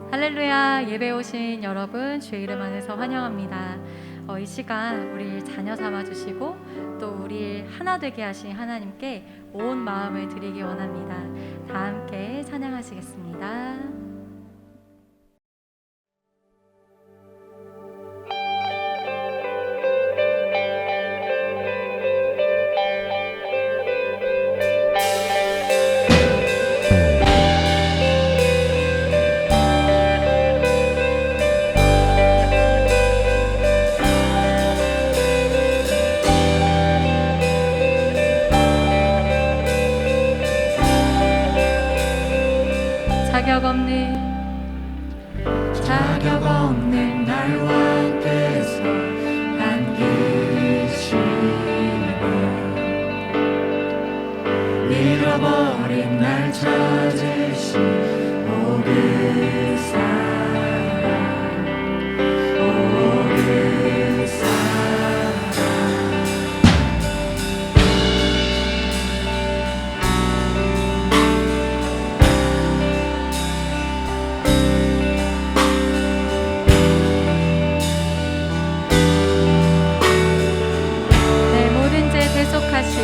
할렐루야. 예배 오신 여러분 주의 이름 안에서 환영합니다. 이 시간 우리 자녀 삼아 주시고 또 우리 하나 되게 하신 하나님께 온 마음을 드리기 원합니다. 다 함께 찬양하시겠습니다. 자격 없는 날 왕께서 안기시며 잃어버린 날 찾으신 오 그 사랑, 오 그 사랑. 내 모든 죄 대속하신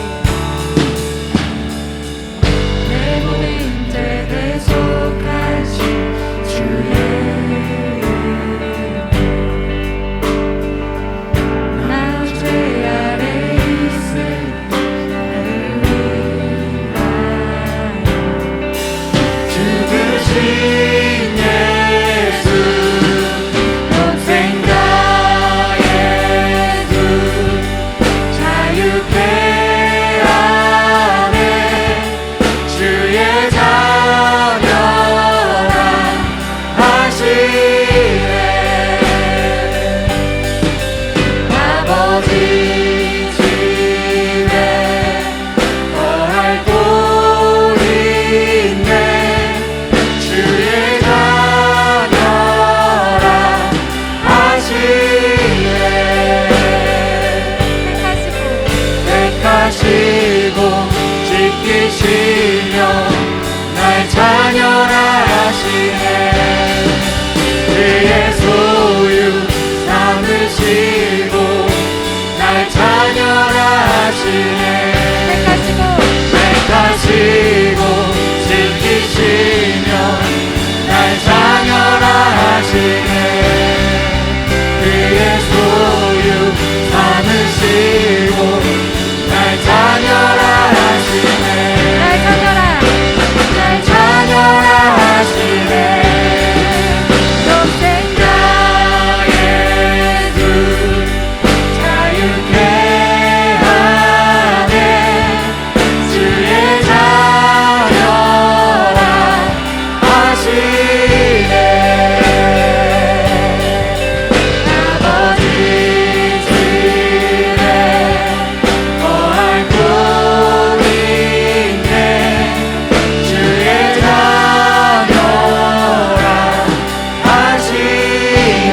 내 모든 죄 대속하신 주의 이름, 나 죄 아래 있을 때를 위하여 죽으신 예수, 평생 다 예수, 자유케 하네. 주의 자녀라 하시네. 아버지 집에 거할 곳 있네. 주의 자녀라 하시네. 택하시고 지키시며 날 자녀라 하시네. 그의 소유 삼으시고 날 자녀라 하시네. 택하시고 지키시며 날 자녀라 하시네. 그의 소유 삼으시고 날 자녀라 하시네. 날 자녀라 하시네. 평생 다 예수, 자유케 하네. 주의 자녀라 하시네. 아버지 집에 거할 곳 있네. 주의 자녀라 하시네.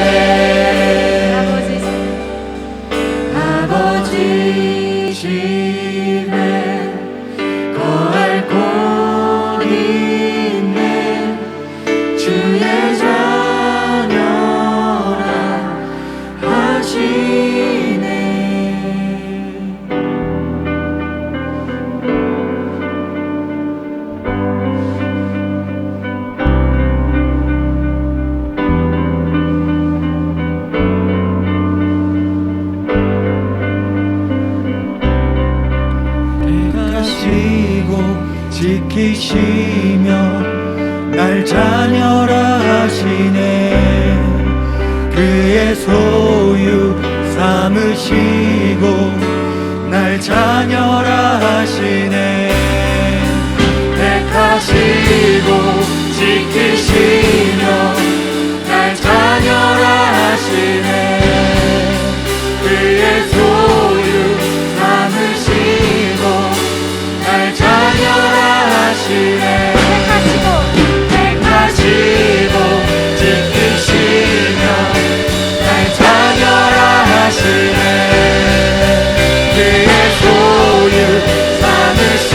아버지 집에 거할 곳 있네. 주의 자녀라 하시네. 택하시고 지키시며 날 자녀라 하시네. 그의 소유 삼으시고 날 자녀라 하시네. 택하시고 지키시며 날 자녀라 하시네. 그의 소유 삼으시고 날 자녀라 하시네. 택하시고 지키시며 날 자녀라 하시네. 그의 소유 삼으시고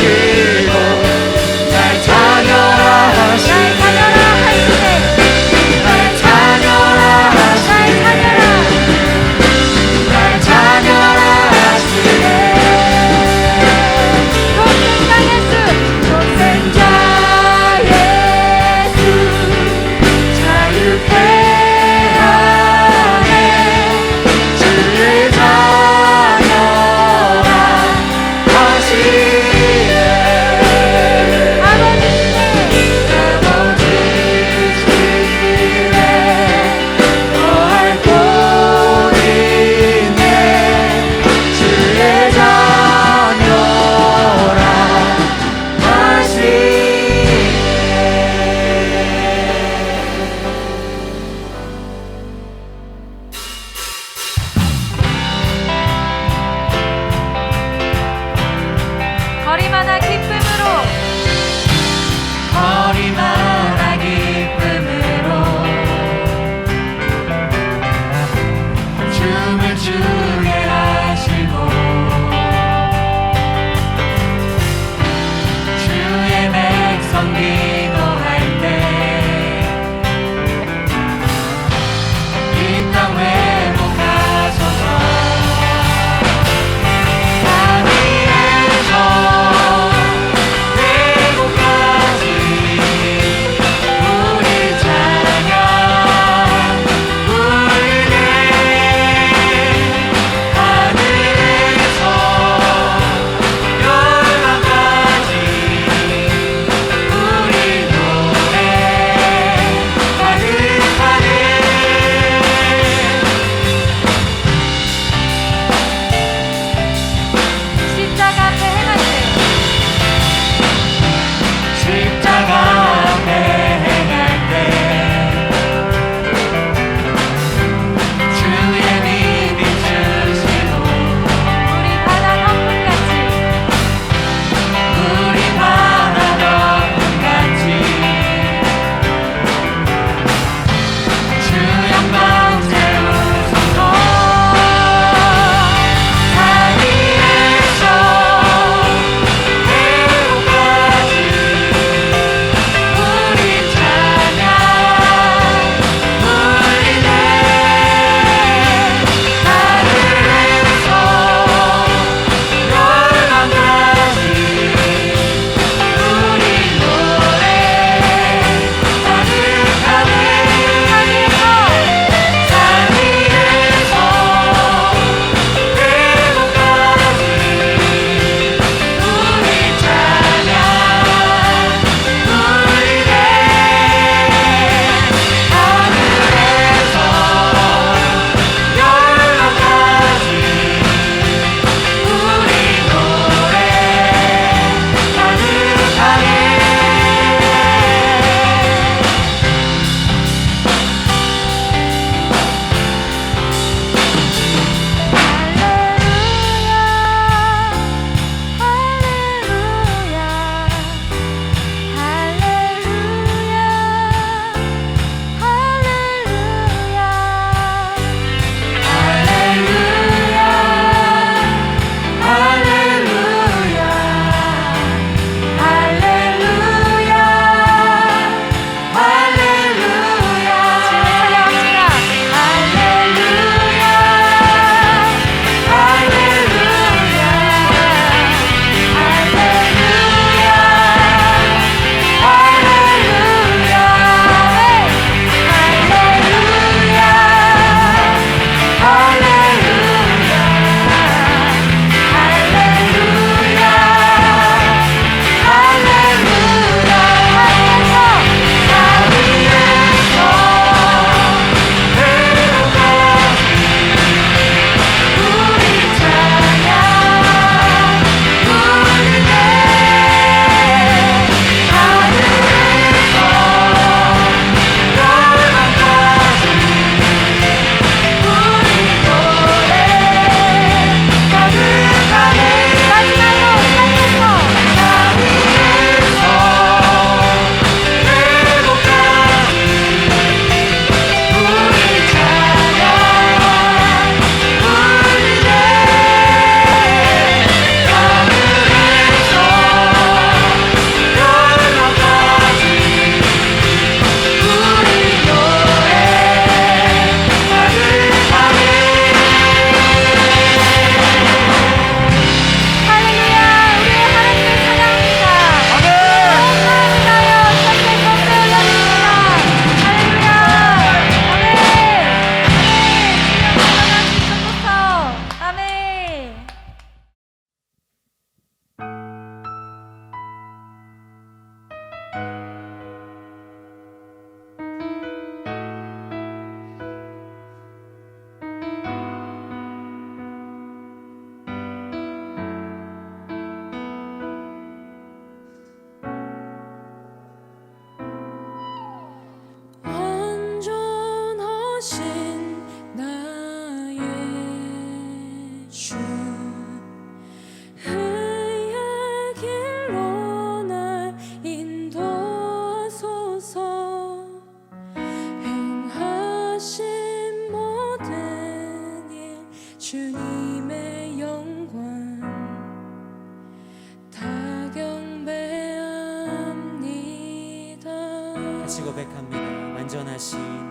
같이 고백합니다. 완전하신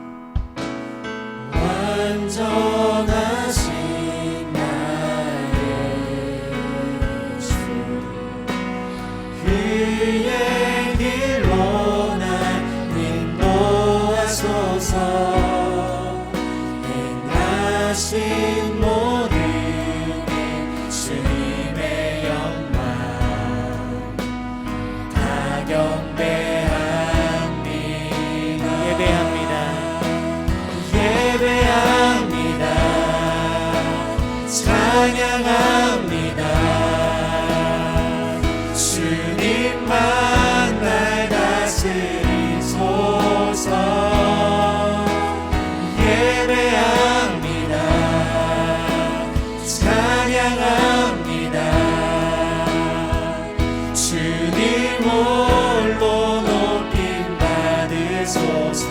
나의 주 그의 길로 날 인도하소서 행하신 모든 일 주님의 영광 다 경배합니다 예배합니다. 예배합니다 찬양합니다 주님만 날 다스리소서 예배합니다 찬양합니다 주님 홀로 높임 받으소서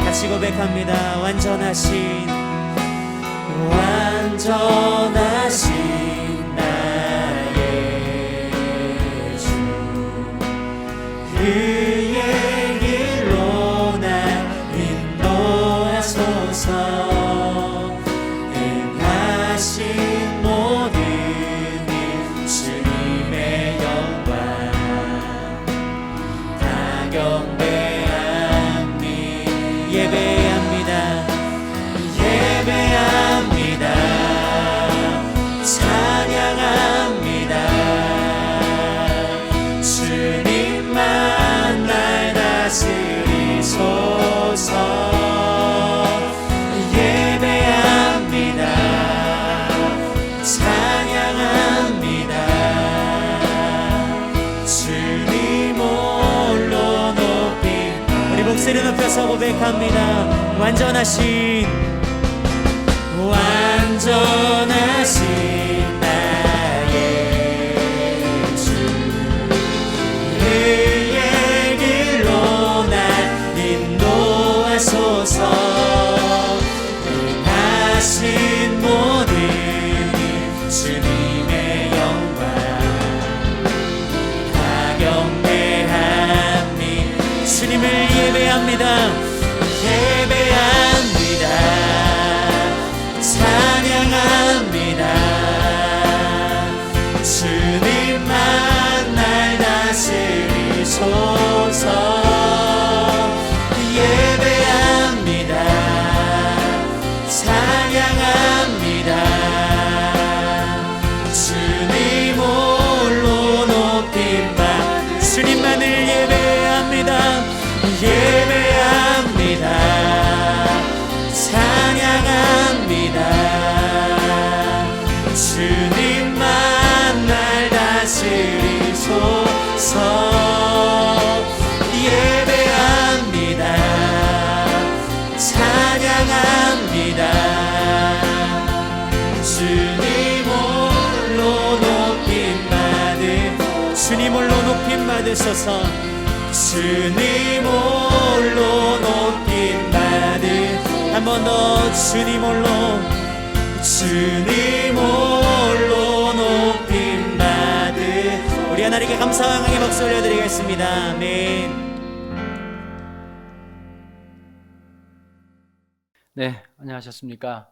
같이 고백합니다. 완전하신 나의 주 그의 길로 날 인도하소서 행하신 모든 일 주님의 영광 다 경배합니다 예배합니다. 예배합니다 찬양합니다 주님만 날 다스리소서 예배합니다 찬양합니다 주님 홀로 높임 우리 목소리 높여서 고백합니다. 완전하신 나의 주 그의 길로 날 인도하소서 행하신 모든 일 주님의 영광 다 경배합니다 주님을 예배합니다. 예배합니다 찬양합니다 주님만 날 다스리소서 예배합니다 찬양합니다 주님 홀로 높임 받으소서 주님만을 예배합니다. 예배합니다 찬양합니다 주님만 날 다스리소서 예배합니다 찬양합니다 주님 홀로 높임 주님 홀로 높임 받으소서. 주님 홀로 높임 받으 한 번 더 주님 홀로 높임 받으 우리 하나님께 감사와 영광의 박수 올려드리겠습니다. 아멘. 네, 안녕하셨습니까?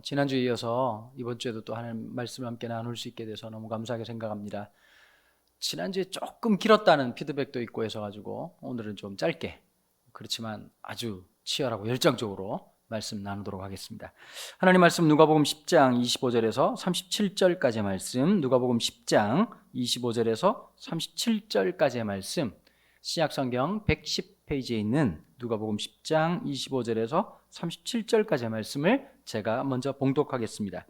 지난주에 이어서 이번 주에도 또 하나님 말씀을 함께 나눌 수 있게 돼서 너무 감사하게 생각합니다. 지난주에 조금 길었다는 피드백도 있고 해서 가지고 오늘은 좀 짧게, 그렇지만 아주 치열하고 열정적으로 말씀 나누도록 하겠습니다. 하나님 말씀 누가복음 10장 25절에서 37절까지의 말씀, 누가복음 10장 25절에서 37절까지의 말씀, 신약성경 110페이지에 있는 누가복음 10장 25절에서 37절까지의 말씀을 제가 먼저 봉독하겠습니다.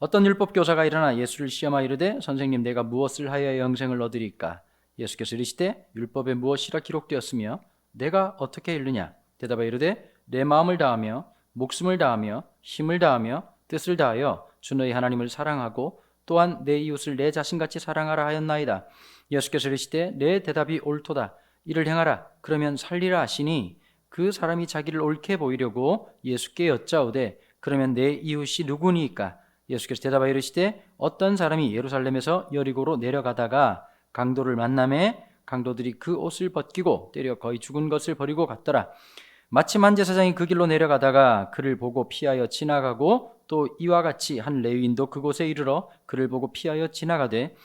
어떤 율법교사가 일어나 예수를 시험하여 이르되 선생님 내가 무엇을 하여야 영생을 얻으리까? 예수께서 이르시되 율법에 무엇이라 기록되었으며 내가 어떻게 이르냐? 대답하여 이르되 내 마음을 다하며 목숨을 다하며 힘을 다하며 뜻을 다하여 주 너희 하나님을 사랑하고 또한 내 이웃을 내 자신같이 사랑하라 하였나이다. 예수께서 이르시되 내 대답이 옳도다. 이를 행하라. 그러면 살리라 하시니 그 사람이 자기를 옳게 보이려고 예수께 여짜오되 그러면 내 이웃이 누구니까? 예수께서 대답하여 이르시되 어떤 사람이 예루살렘에서 여리고로 내려가다가 강도를 만나매 강도들이 그 옷을 벗기고 때려 거의 죽은 것을 버리고 갔더라. 마침 한 제사장이 그 길로 내려가다가 그를 보고 피하여 지나가고 또 이와 같이 한 레위인도 그곳에 이르러 그를 보고 피하여 지나가되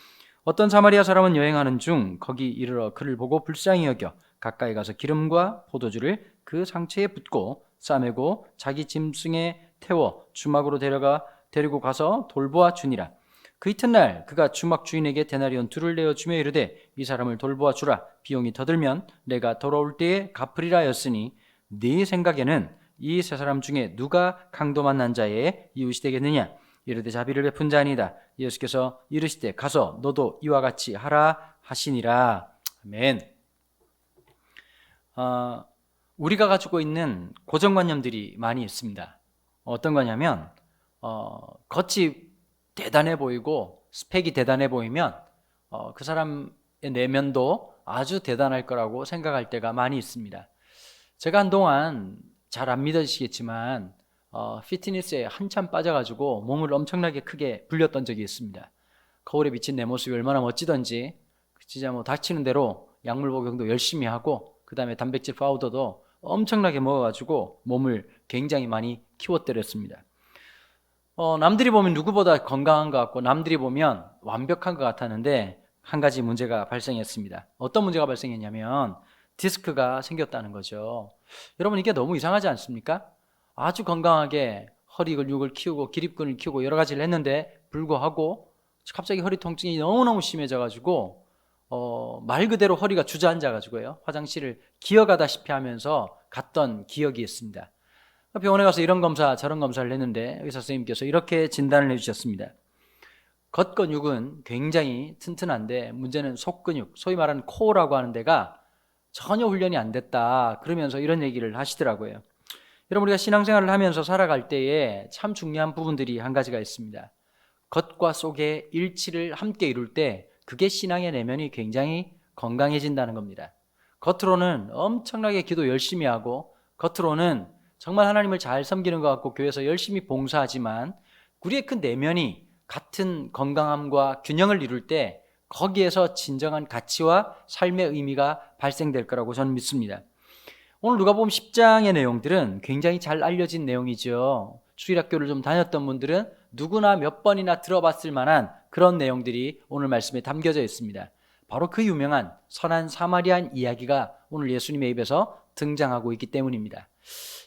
어떤 사마리아 사람은 여행하는 중 거기 이르러 그를 보고 불쌍히 여겨 가까이 가서 기름과 포도주를 그 상체에 붓고 싸매고 자기 짐승에 태워 주막으로 데리고 가서 돌보아 주니라. 그 이튿날 그가 주막 주인에게 데나리온 2를 내어 주며 이르되 이 사람을 돌보아 주라. 비용이 더 들면 내가 돌아올 때에 갚으리라 하였으니 네 생각에는 이 세 사람 중에 누가 강도 만난 자의 이웃이 되겠느냐? 이르되 자비를 베푼 자니이다. 예수께서 이르시되 가서 너도 이와 같이 하라 하시니라. 아멘. 우리가 가지고 있는 고정관념들이 많이 있습니다. 어떤 거냐면 겉이 대단해 보이고 스펙이 대단해 보이면 그 사람의 내면도 아주 대단할 거라고 생각할 때가 많이 있습니다. 제가 한동안 잘 안 믿어지시겠지만 피트니스에 한참 빠져가지고 몸을 엄청나게 크게 불렸던 적이 있습니다. 거울에 비친 내 모습이 얼마나 멋지던지 진짜 뭐 닥치는 대로 약물 복용도 열심히 하고 그 다음에 단백질 파우더도 엄청나게 먹어가지고 몸을 굉장히 많이 키워때렸습니다. 남들이 보면 누구보다 건강한 것 같고 남들이 보면 완벽한 것 같았는데 한 가지 문제가 발생했습니다. 어떤 문제가 발생했냐면 디스크가 생겼다는 거죠. 여러분 이게 너무 이상하지 않습니까? 아주 건강하게 허리 근육을 키우고 기립근을 키우고 여러 가지를 했는데 불구하고 갑자기 허리 통증이 너무너무 심해져가지고 말 그대로 허리가 주저앉아가지고요. 화장실을 기어가다시피 하면서 갔던 기억이 있습니다. 병원에 가서 이런 검사 저런 검사를 했는데 의사 선생님께서 이렇게 진단을 해주셨습니다. 겉근육은 굉장히 튼튼한데 문제는 속근육, 소위 말하는 코어라고 하는 데가 전혀 훈련이 안 됐다. 그러면서 이런 얘기를 하시더라고요. 여러분 우리가 신앙생활을 하면서 살아갈 때에 참 중요한 부분들이 한 가지가 있습니다. 겉과 속의 일치를 함께 이룰 때 그게 신앙의 내면이 굉장히 건강해진다는 겁니다. 겉으로는 엄청나게 기도 열심히 하고 겉으로는 정말 하나님을 잘 섬기는 것 같고 교회에서 열심히 봉사하지만 우리의 그 내면이 같은 건강함과 균형을 이룰 때 거기에서 진정한 가치와 삶의 의미가 발생될 거라고 저는 믿습니다. 오늘 누가복음 10장의 내용들은 굉장히 잘 알려진 내용이죠. 주일학교를 좀 다녔던 분들은 누구나 몇 번이나 들어봤을 만한 그런 내용들이 오늘 말씀에 담겨져 있습니다. 바로 그 유명한 선한 사마리안 이야기가 오늘 예수님의 입에서 등장하고 있기 때문입니다.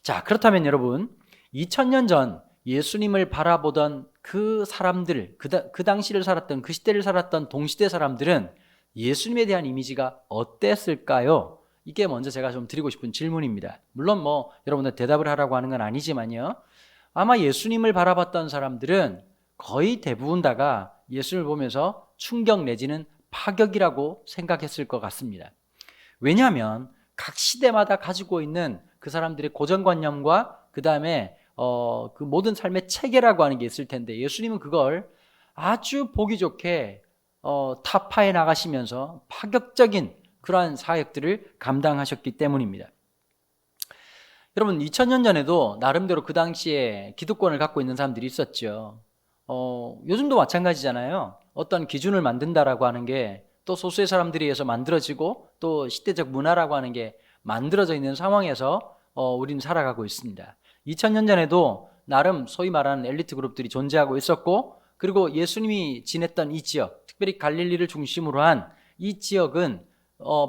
자, 그렇다면 여러분 2000년 전 예수님을 바라보던 그 사람들, 그 당시를 살았던 그 시대를 살았던 동시대 사람들은 예수님에 대한 이미지가 어땠을까요? 이게 먼저 제가 좀 드리고 싶은 질문입니다. 물론 뭐 여러분들 대답을 하라고 하는 건 아니지만요. 아마 예수님을 바라봤던 사람들은 거의 대부분 다가 예수님을 보면서 충격 내지는 파격이라고 생각했을 것 같습니다. 왜냐하면 각 시대마다 가지고 있는 그 사람들의 고정관념과 그 다음에 그 모든 삶의 체계라고 하는 게 있을 텐데 예수님은 그걸 아주 보기 좋게 타파해 나가시면서 파격적인 그러한 사역들을 감당하셨기 때문입니다. 여러분 2000년 전에도 나름대로 그 당시에 기득권을 갖고 있는 사람들이 있었죠. 요즘도 마찬가지잖아요. 어떤 기준을 만든다라고 하는 게 또 소수의 사람들에 의해서 만들어지고 또 시대적 문화라고 하는 게 만들어져 있는 상황에서 우리는 살아가고 있습니다. 2000년 전에도 나름 소위 말하는 엘리트 그룹들이 존재하고 있었고 그리고 예수님이 지냈던 이 지역, 특별히 갈릴리를 중심으로 한 이 지역은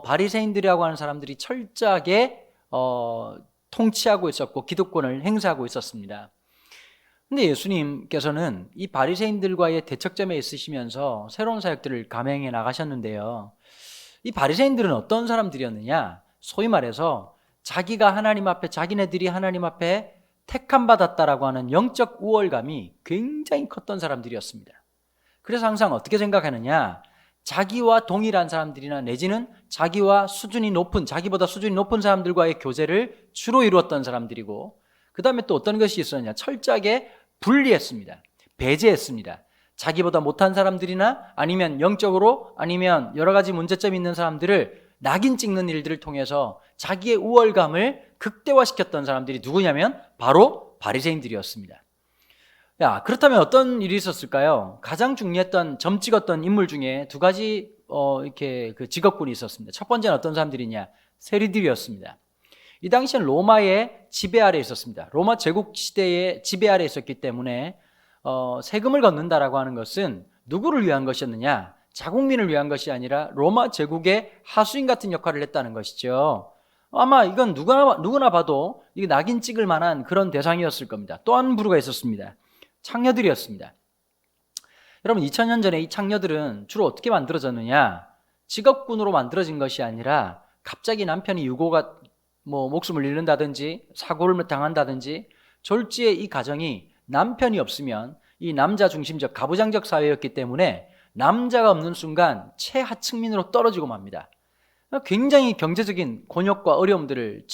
바리새인들이라고 하는 사람들이 철저하게 통치하고 있었고 기득권을 행사하고 있었습니다. 근데 예수님께서는 이 바리새인들과의 대척점에 있으시면서 새로운 사역들을 감행해 나가셨는데요. 이 바리새인들은 어떤 사람들이었느냐? 소위 말해서 자기가 하나님 앞에 자기네들이 하나님 앞에 택함 받았다라고 하는 영적 우월감이 굉장히 컸던 사람들이었습니다. 그래서 항상 어떻게 생각하느냐? 자기와 동일한 사람들이나 내지는 자기와 수준이 높은, 자기보다 수준이 높은 사람들과의 교제를 주로 이루었던 사람들이고, 그 다음에 또 어떤 것이 있었냐, 철저하게 분리했습니다. 배제했습니다. 자기보다 못한 사람들이나 아니면 영적으로 아니면 여러 가지 문제점이 있는 사람들을 낙인 찍는 일들을 통해서 자기의 우월감을 극대화시켰던 사람들이 누구냐면 바로 바리새인들이었습니다. 그렇다면 어떤 일이 있었을까요? 가장 중요했던, 점 찍었던 인물 중에 두 가지 이렇게 그 직업군이 있었습니다. 첫 번째는 어떤 사람들이냐? 세리들이었습니다. 이 당시엔 로마의 지배 아래에 있었습니다. 로마 제국 시대의 지배 아래에 있었기 때문에 세금을 걷는다라고 하는 것은 누구를 위한 것이었느냐? 자국민을 위한 것이 아니라 로마 제국의 하수인 같은 역할을 했다는 것이죠. 아마 이건 누구나 봐도 이게 낙인 찍을 만한 그런 대상이었을 겁니다. 또 한 부류가 있었습니다. 창녀들이었습니다. 여러분, 2000년 전에 이 창녀들은 주로 어떻게 만들어졌느냐? 직업군으로 만들어진 것이 아니라 갑자기 남편이 유고가 목숨을 잃는다든지 사고를 당한다든지 졸지에 이 가정이 남편이 없으면 이 남자 중심적 가부장적 사회였기 때문에 남자가 없는 순간 최하층민으로 떨어지고 맙니다. 굉장히 경제적인 곤욕과 어려움들을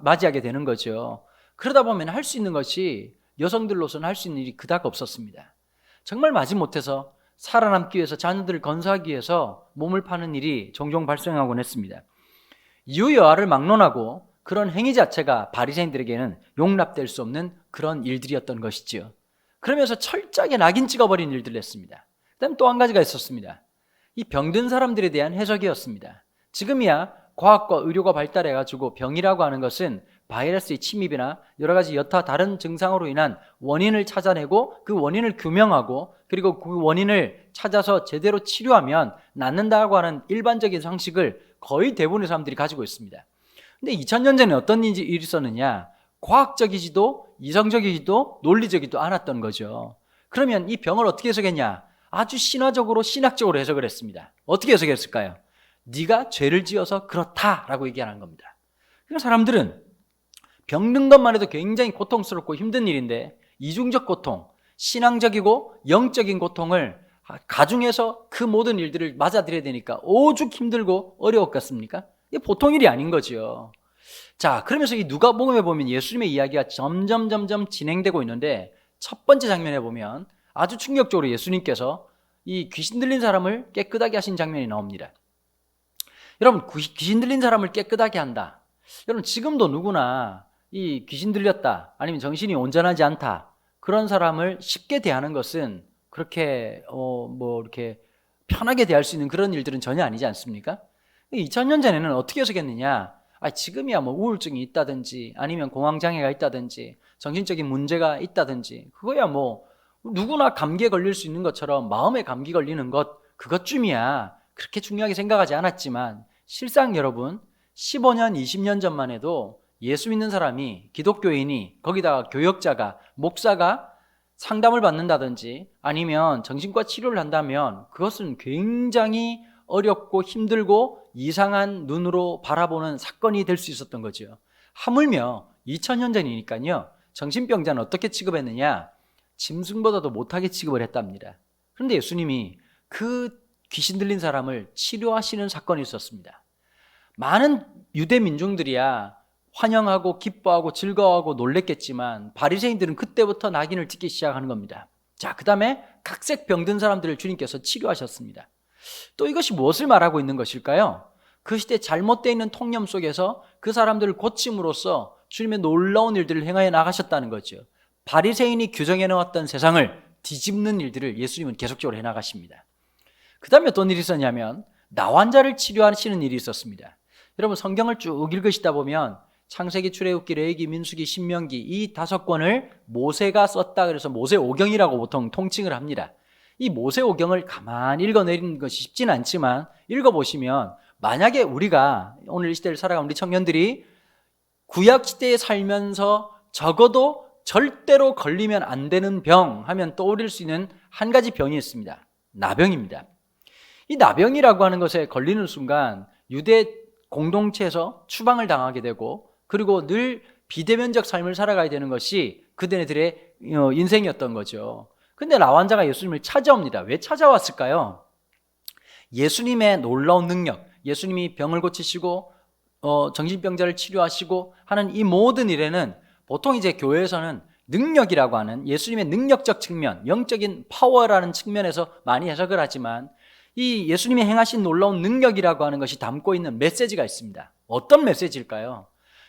맞이하게 되는 거죠. 그러다 보면 할 수 있는 것이, 여성들로서는 할 수 있는 일이 그닥 없었습니다. 정말 마지못해서 살아남기 위해서, 자녀들을 건사하기 위해서 몸을 파는 일이 종종 발생하곤 했습니다. 유여아를 막론하고 그런 행위 자체가 바리새인들에게는 용납될 수 없는 그런 일들이었던 것이지요. 그러면서 철저하게 낙인 찍어버린 일들을 했습니다. 그다음 또 한 가지가 있었습니다. 이 병든 사람들에 대한 해석이었습니다. 지금이야 과학과 의료가 발달해가지고 병이라고 하는 것은 바이러스의 침입이나 여러 가지 여타 다른 증상으로 인한 원인을 찾아내고 그 원인을 규명하고 그리고 그 원인을 찾아서 제대로 치료하면 낫는다고 하는 일반적인 상식을 거의 대부분의 사람들이 가지고 있습니다. 근데 2000년 전에 어떤 일이 있었느냐? 과학적이지도 이성적이지도 논리적이지도 않았던 거죠. 그러면 이 병을 어떻게 해석했냐? 아주 신화적으로, 신학적으로 해석을 했습니다. 어떻게 해석했을까요? 네가 죄를 지어서 그렇다라고 얘기하는 겁니다. 그러니까 사람들은 병든 것만 해도 굉장히 고통스럽고 힘든 일인데 이중적 고통, 신앙적이고 영적인 고통을 가중해서 그 모든 일들을 맞아들여야 되니까 오죽 힘들고 어려웠겠습니까? 이게 보통 일이 아닌 거죠. 자, 그러면서 이 누가복음에 보면 예수님의 이야기가 점점 진행되고 있는데 첫 번째 장면에 보면 아주 충격적으로 예수님께서 이 귀신 들린 사람을 깨끗하게 하신 장면이 나옵니다. 여러분, 귀신 들린 사람을 깨끗하게 한다. 여러분, 지금도 누구나 이 귀신 들렸다, 아니면 정신이 온전하지 않다, 그런 사람을 쉽게 대하는 것은 그렇게 이렇게 편하게 대할 수 있는 그런 일들은 전혀 아니지 않습니까? 2000년 전에는 어떻게 해석했느냐? 지금이야 우울증이 있다든지 아니면 공황장애가 있다든지 정신적인 문제가 있다든지 그거야 누구나 감기에 걸릴 수 있는 것처럼 마음에 감기 걸리는 것, 그것쯤이야 그렇게 중요하게 생각하지 않았지만 실상 여러분, 15년, 20년 전만 해도 예수 믿는 사람이, 기독교인이, 거기다가 교역자가, 목사가 상담을 받는다든지 아니면 정신과 치료를 한다면 그것은 굉장히 어렵고 힘들고 이상한 눈으로 바라보는 사건이 될 수 있었던 거죠. 하물며 2000년 전이니까요, 정신병자는 어떻게 취급했느냐? 짐승보다도 못하게 취급을 했답니다. 그런데 예수님이 그 귀신 들린 사람을 치료하시는 사건이 있었습니다. 많은 유대 민중들이야 환영하고 기뻐하고 즐거워하고 놀랬겠지만 바리새인들은 그때부터 낙인을 찍기 시작하는 겁니다. 자, 그 다음에 각색 병든 사람들을 주님께서 치료하셨습니다. 또 이것이 무엇을 말하고 있는 것일까요? 그 시대 잘못되어 있는 통념 속에서 그 사람들을 고침으로써 주님의 놀라운 일들을 행하여 나가셨다는 거죠. 바리새인이 규정해 놓았던 세상을 뒤집는 일들을 예수님은 계속적으로 해나가십니다. 그 다음에 어떤 일이 있었냐면 나환자를 치료하시는 일이 있었습니다. 여러분, 성경을 쭉 읽으시다 보면 창세기, 출애굽기, 레위기, 민수기, 신명기 이 5권을 모세가 썼다 그래서 모세오경이라고 보통 통칭을 합니다. 이 모세오경을 가만히 읽어내리는 것이 쉽지는 않지만 읽어보시면 만약에 우리가 오늘 이 시대를 살아가는 우리 청년들이 구약시대에 살면서 적어도 절대로 걸리면 안 되는 병 하면 떠오를 수 있는 한 가지 병이 있습니다. 나병입니다. 이 나병이라고 하는 것에 걸리는 순간 유대 공동체에서 추방을 당하게 되고 그리고 늘 비대면적 삶을 살아가야 되는 것이 그들의 인생이었던 거죠. 근데 나환자가 예수님을 찾아옵니다. 왜 찾아왔을까요? 예수님의 놀라운 능력, 예수님이 병을 고치시고 정신병자를 치료하시고 하는 이 모든 일에는 보통 이제 교회에서는 능력이라고 하는 예수님의 능력적 측면, 영적인 파워라는 측면에서 많이 해석을 하지만 이 예수님이 행하신 놀라운 능력이라고 하는 것이 담고 있는 메시지가 있습니다. 어떤 메시지일까요?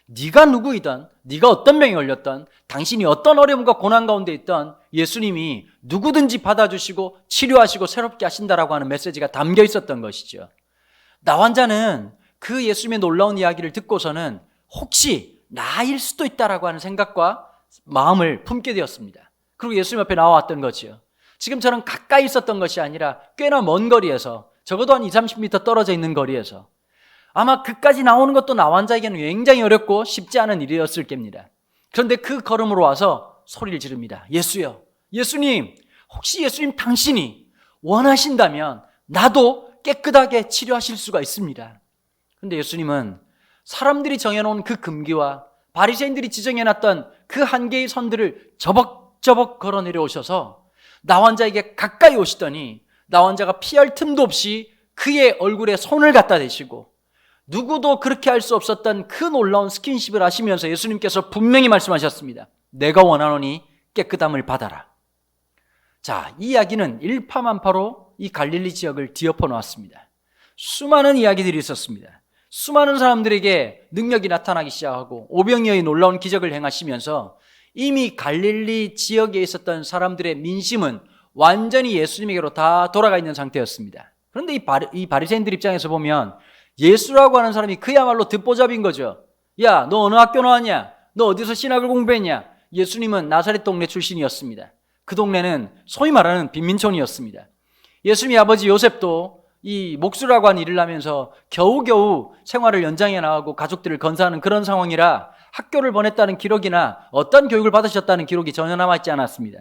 네가 누구이든, 네가 어떤 병에 걸렸든, 당신이 어떤 어려움과 고난 가운데 있든 예수님이 누구든지 받아주시고 치료하시고 새롭게 하신다라고 하는 메시지가 담겨 있었던 것이죠. 나 환자는 그 예수님의 놀라운 이야기를 듣고서는 혹시 나일 수도 있다라고 하는 생각과 마음을 품게 되었습니다. 그리고 예수님 앞에 나와왔던 거지요. 지금처럼 가까이 있었던 것이 아니라 꽤나 먼 거리에서, 적어도 한 20-30m 떨어져 있는 거리에서, 아마 그까지 나오는 것도 나 환자에게는 굉장히 어렵고 쉽지 않은 일이었을 겁니다. 그런데 그 걸음으로 와서 소리를 지릅니다. 예수요, 예수님, 혹시 예수님 당신이 원하신다면 나도 깨끗하게 치료하실 수가 있습니다. 그런데 예수님은 사람들이 정해놓은 그 금기와 바리새인들이 지정해놨던 그 한계의 선들을 저벅저벅 걸어 내려오셔서 나 환자에게 가까이 오시더니 나 환자가 피할 틈도 없이 그의 얼굴에 손을 갖다 대시고 누구도 그렇게 할 수 없었던 그 놀라운 스킨십을 하시면서 예수님께서 분명히 말씀하셨습니다. 내가 원하노니 깨끗함을 받아라. 자, 이 이야기는 일파만파로 이 갈릴리 지역을 뒤엎어 놓았습니다. 수많은 이야기들이 있었습니다. 수많은 사람들에게 능력이 나타나기 시작하고 오병이어의 놀라운 기적을 행하시면서 이미 갈릴리 지역에 있었던 사람들의 민심은 완전히 예수님에게로 다 돌아가 있는 상태였습니다. 그런데 이 바리새인들 입장에서 보면 예수라고 하는 사람이 그야말로 듣보잡인 거죠. 야, 너 어느 학교 나왔냐? 너 어디서 신학을 공부했냐? 예수님은 나사렛 동네 출신이었습니다. 그 동네는 소위 말하는 빈민촌이었습니다. 예수님의 아버지 요셉도 이 목수라고 하는 일을 하면서 겨우겨우 생활을 연장해 나가고 가족들을 건사하는 그런 상황이라 학교를 보냈다는 기록이나 어떤 교육을 받으셨다는 기록이 전혀 남아있지 않았습니다.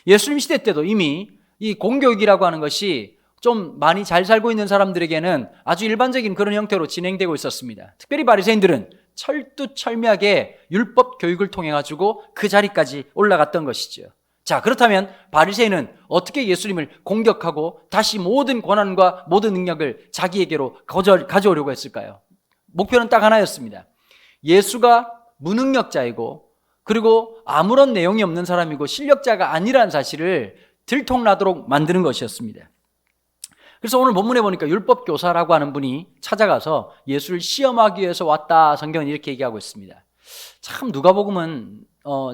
예수님 시대 때도 이미 이 공교육이라고 하는 것이 좀 많이 잘 살고 있는 사람들에게는 아주 일반적인 그런 형태로 진행되고 있었습니다. 특별히 바리새인들은 철두철미하게 율법 교육을 통해 가지고 그 자리까지 올라갔던 것이죠. 자, 그렇다면 바리새인은 어떻게 예수님을 공격하고 다시 모든 권한과 모든 능력을 자기에게로 가져오려고 했을까요? 목표는 딱 하나였습니다. 예수가 무능력자이고 그리고 아무런 내용이 없는 사람이고 실력자가 아니라는 사실을 들통나도록 만드는 것이었습니다. 그래서 오늘 본문에 보니까 율법교사라고 하는 분이 찾아가서 예수를 시험하기 위해서 왔다. 성경은 이렇게 얘기하고 있습니다. 참 누가복음은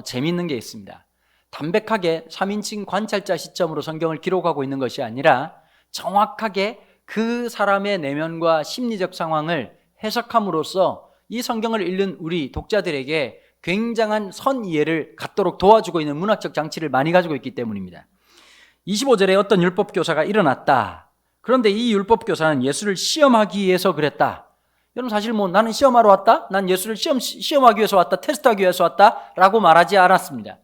재미있는 게 있습니다. 담백하게 3인칭 관찰자 시점으로 성경을 기록하고 있는 것이 아니라 정확하게 그 사람의 내면과 심리적 상황을 해석함으로써 이 성경을 읽는 우리 독자들에게 굉장한 선이해를 갖도록 도와주고 있는 문학적 장치를 많이 가지고 있기 때문입니다. 25절에 어떤 율법교사가 일어났다. 그런데 이 율법교사는 예수를 시험하기 위해서 그랬다. 여러분 사실 나는 시험하러 왔다? 난 예수를 시험하기 위해서 왔다. 테스트하기 위해서 왔다. 라고 말하지 않았습니다.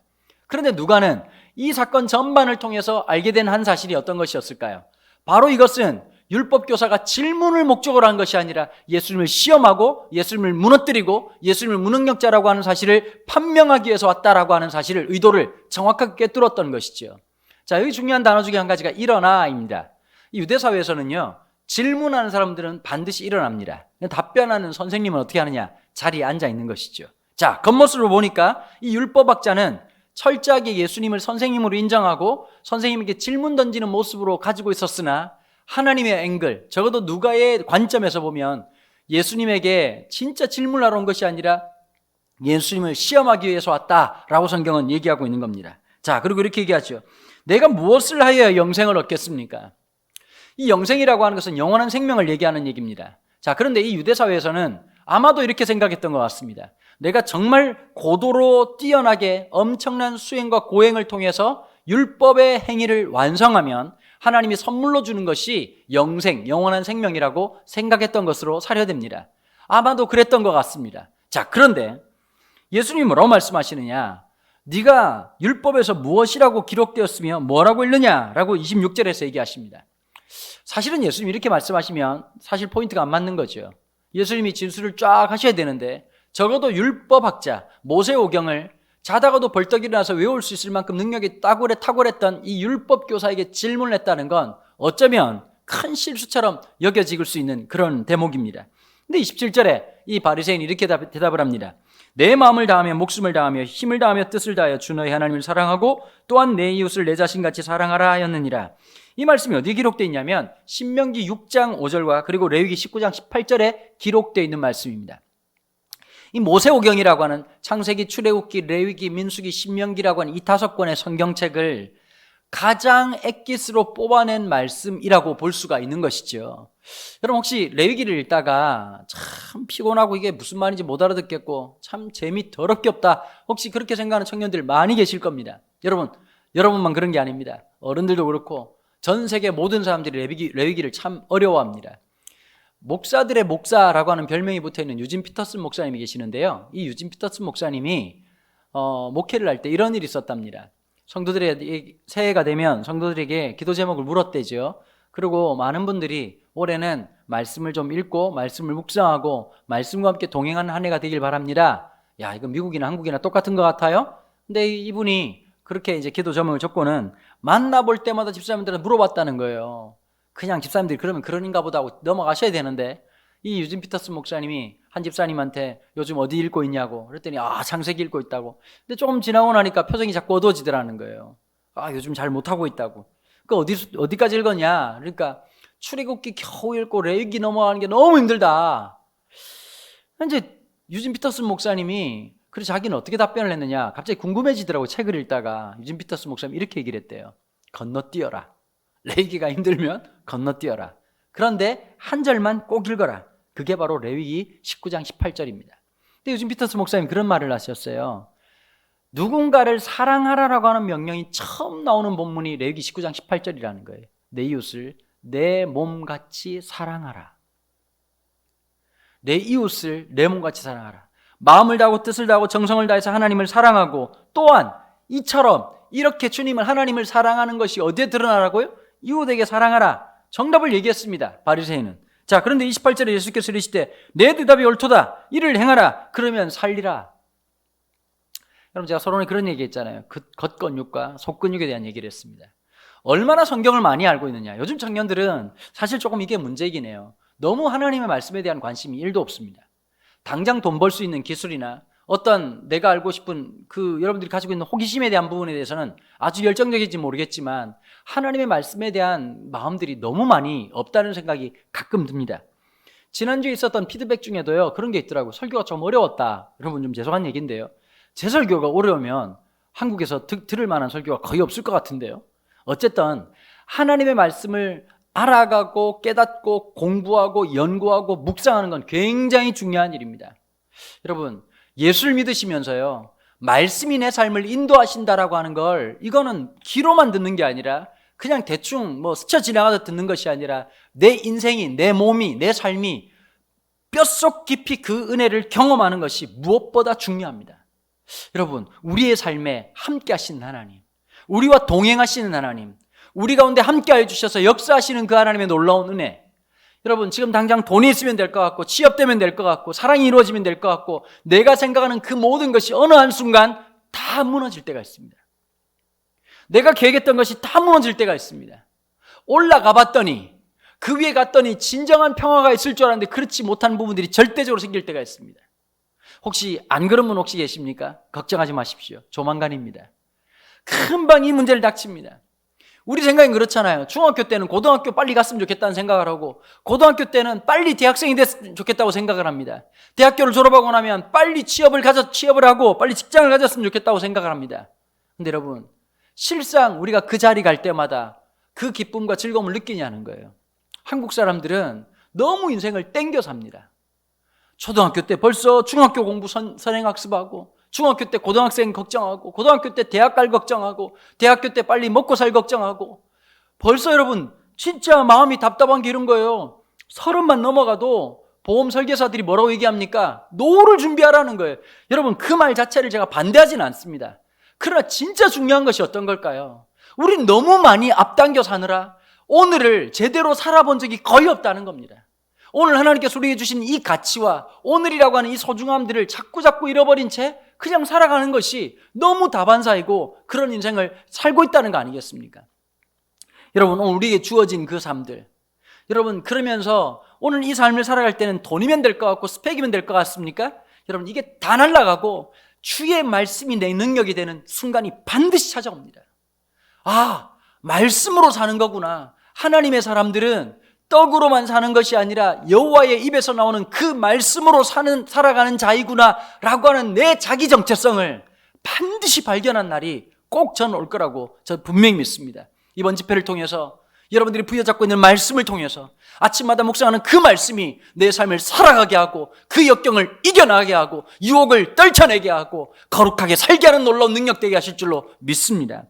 그런데 누가는 이 사건 전반을 통해서 알게 된 한 사실이 어떤 것이었을까요? 바로 이것은 율법교사가 질문을 목적으로 한 것이 아니라 예수님을 시험하고 예수님을 무너뜨리고 예수님을 무능력자라고 하는 사실을 판명하기 위해서 왔다라고 하는 사실을 의도를 정확하게 꿰뚫었던 것이죠. 자, 여기 중요한 단어 중에 한 가지가 일어나입니다. 이 유대사회에서는요, 질문하는 사람들은 반드시 일어납니다. 답변하는 선생님은 어떻게 하느냐? 자리에 앉아 있는 것이죠. 자, 겉모습으로 보니까 이 율법학자는 철저하게 예수님을 선생님으로 인정하고 선생님에게 질문 던지는 모습으로 가지고 있었으나 하나님의 앵글, 적어도 누가의 관점에서 보면 예수님에게 진짜 질문하러 온 것이 아니라 예수님을 시험하기 위해서 왔다라고 성경은 얘기하고 있는 겁니다. 자, 그리고 이렇게 얘기하죠. 내가 무엇을 하여야 영생을 얻겠습니까? 이 영생이라고 하는 것은 영원한 생명을 얘기하는 얘기입니다. 자, 그런데 이 유대사회에서는 아마도 이렇게 생각했던 것 같습니다. 내가 정말 고도로 뛰어나게 엄청난 수행과 고행을 통해서 율법의 행위를 완성하면 하나님이 선물로 주는 것이 영생, 영원한 생명이라고 생각했던 것으로 사료됩니다. 아마도 그랬던 것 같습니다. 자, 그런데 예수님이 뭐라고 말씀하시느냐? 네가 율법에서 무엇이라고 기록되었으며 뭐라고 읽느냐라고 26절에서 얘기하십니다. 사실은 예수님이 이렇게 말씀하시면 사실 포인트가 안 맞는 거죠. 예수님이 진술을 쫙 하셔야 되는데 적어도 율법학자 모세오경을 자다가도 벌떡 일어나서 외울 수 있을 만큼 능력이 탁월했던 이 율법교사에게 질문을 했다는 건 어쩌면 큰 실수처럼 여겨질 수 있는 그런 대목입니다. 근데 27절에 이 바리새인이 이렇게 대답을 합니다. 내 마음을 다하며 목숨을 다하며 힘을 다하며 뜻을 다하여 주 너희 하나님을 사랑하고 또한 내 이웃을 내 자신같이 사랑하라 하였느니라. 이 말씀이 어디에 기록되어 있냐면 신명기 6장 5절과 그리고 레위기 19장 18절에 기록되어 있는 말씀입니다. 이 모세오경이라고 하는 창세기, 출애굽기, 레위기, 민수기, 신명기라고 하는 이 5권의 성경책을 가장 엑기스로 뽑아낸 말씀이라고 볼 수가 있는 것이죠. 여러분 혹시 레위기를 읽다가 참 피곤하고 이게 무슨 말인지 못 알아듣겠고 참 재미 더럽게 없다, 혹시 그렇게 생각하는 청년들 많이 계실 겁니다. 여러분만 그런 게 아닙니다. 어른들도 그렇고 전 세계 모든 사람들이 레위기를 참 어려워합니다. 목사들의 목사라고 하는 별명이 붙어있는 유진 피터슨 목사님이 계시는데요, 이 유진 피터슨 목사님이 목회를 할 때 이런 일이 있었답니다. 성도들의 새해가 되면 성도들에게 기도 제목을 물었대죠. 그리고 많은 분들이 올해는 말씀을 좀 읽고 말씀을 묵상하고 말씀과 함께 동행하는 한 해가 되길 바랍니다. 야, 이거 미국이나 한국이나 똑같은 것 같아요? 근데 이분이 그렇게 이제 기도 제목을 적고는 만나볼 때마다 집사님들한테 물어봤다는 거예요. 그냥 집사님들이 그러면 그런가 보다 하고 넘어가셔야 되는데, 이 유진 피터슨 목사님이 한 집사님한테 요즘 어디 읽고 있냐고 그랬더니 창세기 읽고 있다고. 근데 조금 지나고 나니까 표정이 자꾸 어두워지더라는 거예요. 요즘 잘 못하고 있다고. 그 어디까지 읽었냐? 그러니까 출애굽기 겨우 읽고 레위기 넘어가는 게 너무 힘들다. 이제 유진 피터슨 목사님이 그래서 자기는 어떻게 답변을 했느냐, 갑자기 궁금해지더라고. 책을 읽다가 유진 피터슨 목사님이 이렇게 얘기를 했대요. 건너뛰어라. 레위기가 힘들면 건너뛰어라. 그런데 한 절만 꼭 읽어라. 그게 바로 레위기 19장 18절입니다. 근데 요즘 피터스 목사님 그런 말을 하셨어요. 누군가를 사랑하라라고 하는 명령이 처음 나오는 본문이 레위기 19장 18절이라는 거예요. 내 이웃을 내 몸같이 사랑하라. 내 이웃을 내 몸같이 사랑하라. 마음을 다하고 뜻을 다하고 정성을 다해서 하나님을 사랑하고, 또한 이처럼 이렇게 주님을 하나님을 사랑하는 것이 어디에 드러나라고요? 이웃에게 사랑하라. 정답을 얘기했습니다. 바리새인은. 자, 그런데 28절에 예수께서 이르시되 내 대답이 옳도다. 이를 행하라. 그러면 살리라. 여러분, 제가 서론에 그런 얘기 했잖아요. 겉근육과 속근육에 대한 얘기를 했습니다. 얼마나 성경을 많이 알고 있느냐. 요즘 청년들은 사실 조금 이게 문제이긴 해요. 너무 하나님의 말씀에 대한 관심이 1도 없습니다. 당장 돈 벌 수 있는 기술이나 어떤 내가 알고 싶은 여러분들이 가지고 있는 호기심에 대한 부분에 대해서는 아주 열정적인지 모르겠지만 하나님의 말씀에 대한 마음들이 너무 많이 없다는 생각이 가끔 듭니다. 지난주에 있었던 피드백 중에도요, 그런 게 있더라고요. 설교가 좀 어려웠다. 여러분, 좀 죄송한 얘기인데요, 제 설교가 어려우면 한국에서 들을 만한 설교가 거의 없을 것 같은데요. 어쨌든 하나님의 말씀을 알아가고 깨닫고 공부하고 연구하고 묵상하는 건 굉장히 중요한 일입니다. 여러분, 예수를 믿으시면서요, 말씀이 내 삶을 인도하신다라고 하는 걸, 이거는 귀로만 듣는 게 아니라 그냥 대충 스쳐 지나가듯 듣는 것이 아니라 내 인생이, 내 몸이, 내 삶이 뼛속 깊이 그 은혜를 경험하는 것이 무엇보다 중요합니다. 여러분, 우리의 삶에 함께 하시는 하나님, 우리와 동행하시는 하나님, 우리 가운데 함께 해주셔서 역사하시는 그 하나님의 놀라운 은혜, 여러분, 지금 당장 돈이 있으면 될 것 같고 취업되면 될 것 같고 사랑이 이루어지면 될 것 같고 내가 생각하는 그 모든 것이 어느 한순간 다 무너질 때가 있습니다. 내가 계획했던 것이 다 무너질 때가 있습니다. 올라가 봤더니, 그 위에 갔더니 진정한 평화가 있을 줄 알았는데 그렇지 못한 부분들이 절대적으로 생길 때가 있습니다. 혹시 안 그런 분 혹시 계십니까? 걱정하지 마십시오. 조만간입니다. 금방 이 문제를 닥칩니다. 우리 생각은 그렇잖아요. 중학교 때는 고등학교 빨리 갔으면 좋겠다는 생각을 하고, 고등학교 때는 빨리 대학생이 됐으면 좋겠다고 생각을 합니다. 대학교를 졸업하고 나면 빨리 취업을 하고 빨리 직장을 가졌으면 좋겠다고 생각을 합니다. 근데 여러분, 실상 우리가 그 자리 갈 때마다 그 기쁨과 즐거움을 느끼냐는 거예요. 한국 사람들은 너무 인생을 땡겨 삽니다. 초등학교 때 벌써 중학교 공부 선행학습하고, 중학교 때 고등학생 걱정하고, 고등학교 때 대학 갈 걱정하고, 대학교 때 빨리 먹고 살 걱정하고, 벌써 여러분 진짜 마음이 답답한 게 이런 거예요. 30만 넘어가도 보험 설계사들이 뭐라고 얘기합니까? 노후를 준비하라는 거예요. 여러분, 그 말 자체를 제가 반대하지는 않습니다. 그러나 진짜 중요한 것이 어떤 걸까요? 우린 너무 많이 앞당겨 사느라 오늘을 제대로 살아본 적이 거의 없다는 겁니다. 오늘 하나님께서 우리에게 주신 이 가치와 오늘이라고 하는 이 소중함들을 자꾸 잃어버린 채 그냥 살아가는 것이 너무 다반사이고 그런 인생을 살고 있다는 거 아니겠습니까? 여러분, 오늘 우리에게 주어진 그 삶들, 여러분, 그러면서 오늘 이 삶을 살아갈 때는 돈이면 될 것 같고 스펙이면 될 것 같습니까? 여러분, 이게 다 날아가고 주의 말씀이 내 능력이 되는 순간이 반드시 찾아옵니다. 아, 말씀으로 사는 거구나. 하나님의 사람들은 떡으로만 사는 것이 아니라 여호와의 입에서 나오는 그 말씀으로 살아가는 자이구나 라고 하는 내 자기 정체성을 반드시 발견한 날이 꼭 전 올 거라고 저 분명히 믿습니다. 이번 집회를 통해서 여러분들이 부여잡고 있는 말씀을 통해서 아침마다 묵상하는 그 말씀이 내 삶을 살아가게 하고 그 역경을 이겨나가게 하고 유혹을 떨쳐내게 하고 거룩하게 살게 하는 놀라운 능력 되게 하실 줄로 믿습니다.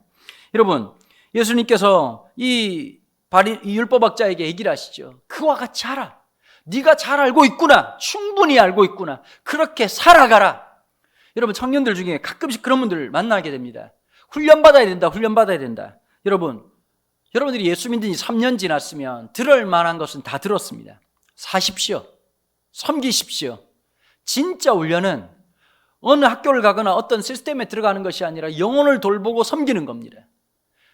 여러분, 예수님께서 이 율법학자에게 얘기를 하시죠. 그와 같이 하라. 네가 잘 알고 있구나. 충분히 알고 있구나. 그렇게 살아가라. 여러분, 청년들 중에 가끔씩 그런 분들을 만나게 됩니다. 훈련받아야 된다. 훈련받아야 된다. 여러분들이 예수 믿은 지 3년 지났으면 들을 만한 것은 다 들었습니다. 사십시오. 섬기십시오. 진짜 훈련은 어느 학교를 가거나 어떤 시스템에 들어가는 것이 아니라 영혼을 돌보고 섬기는 겁니다.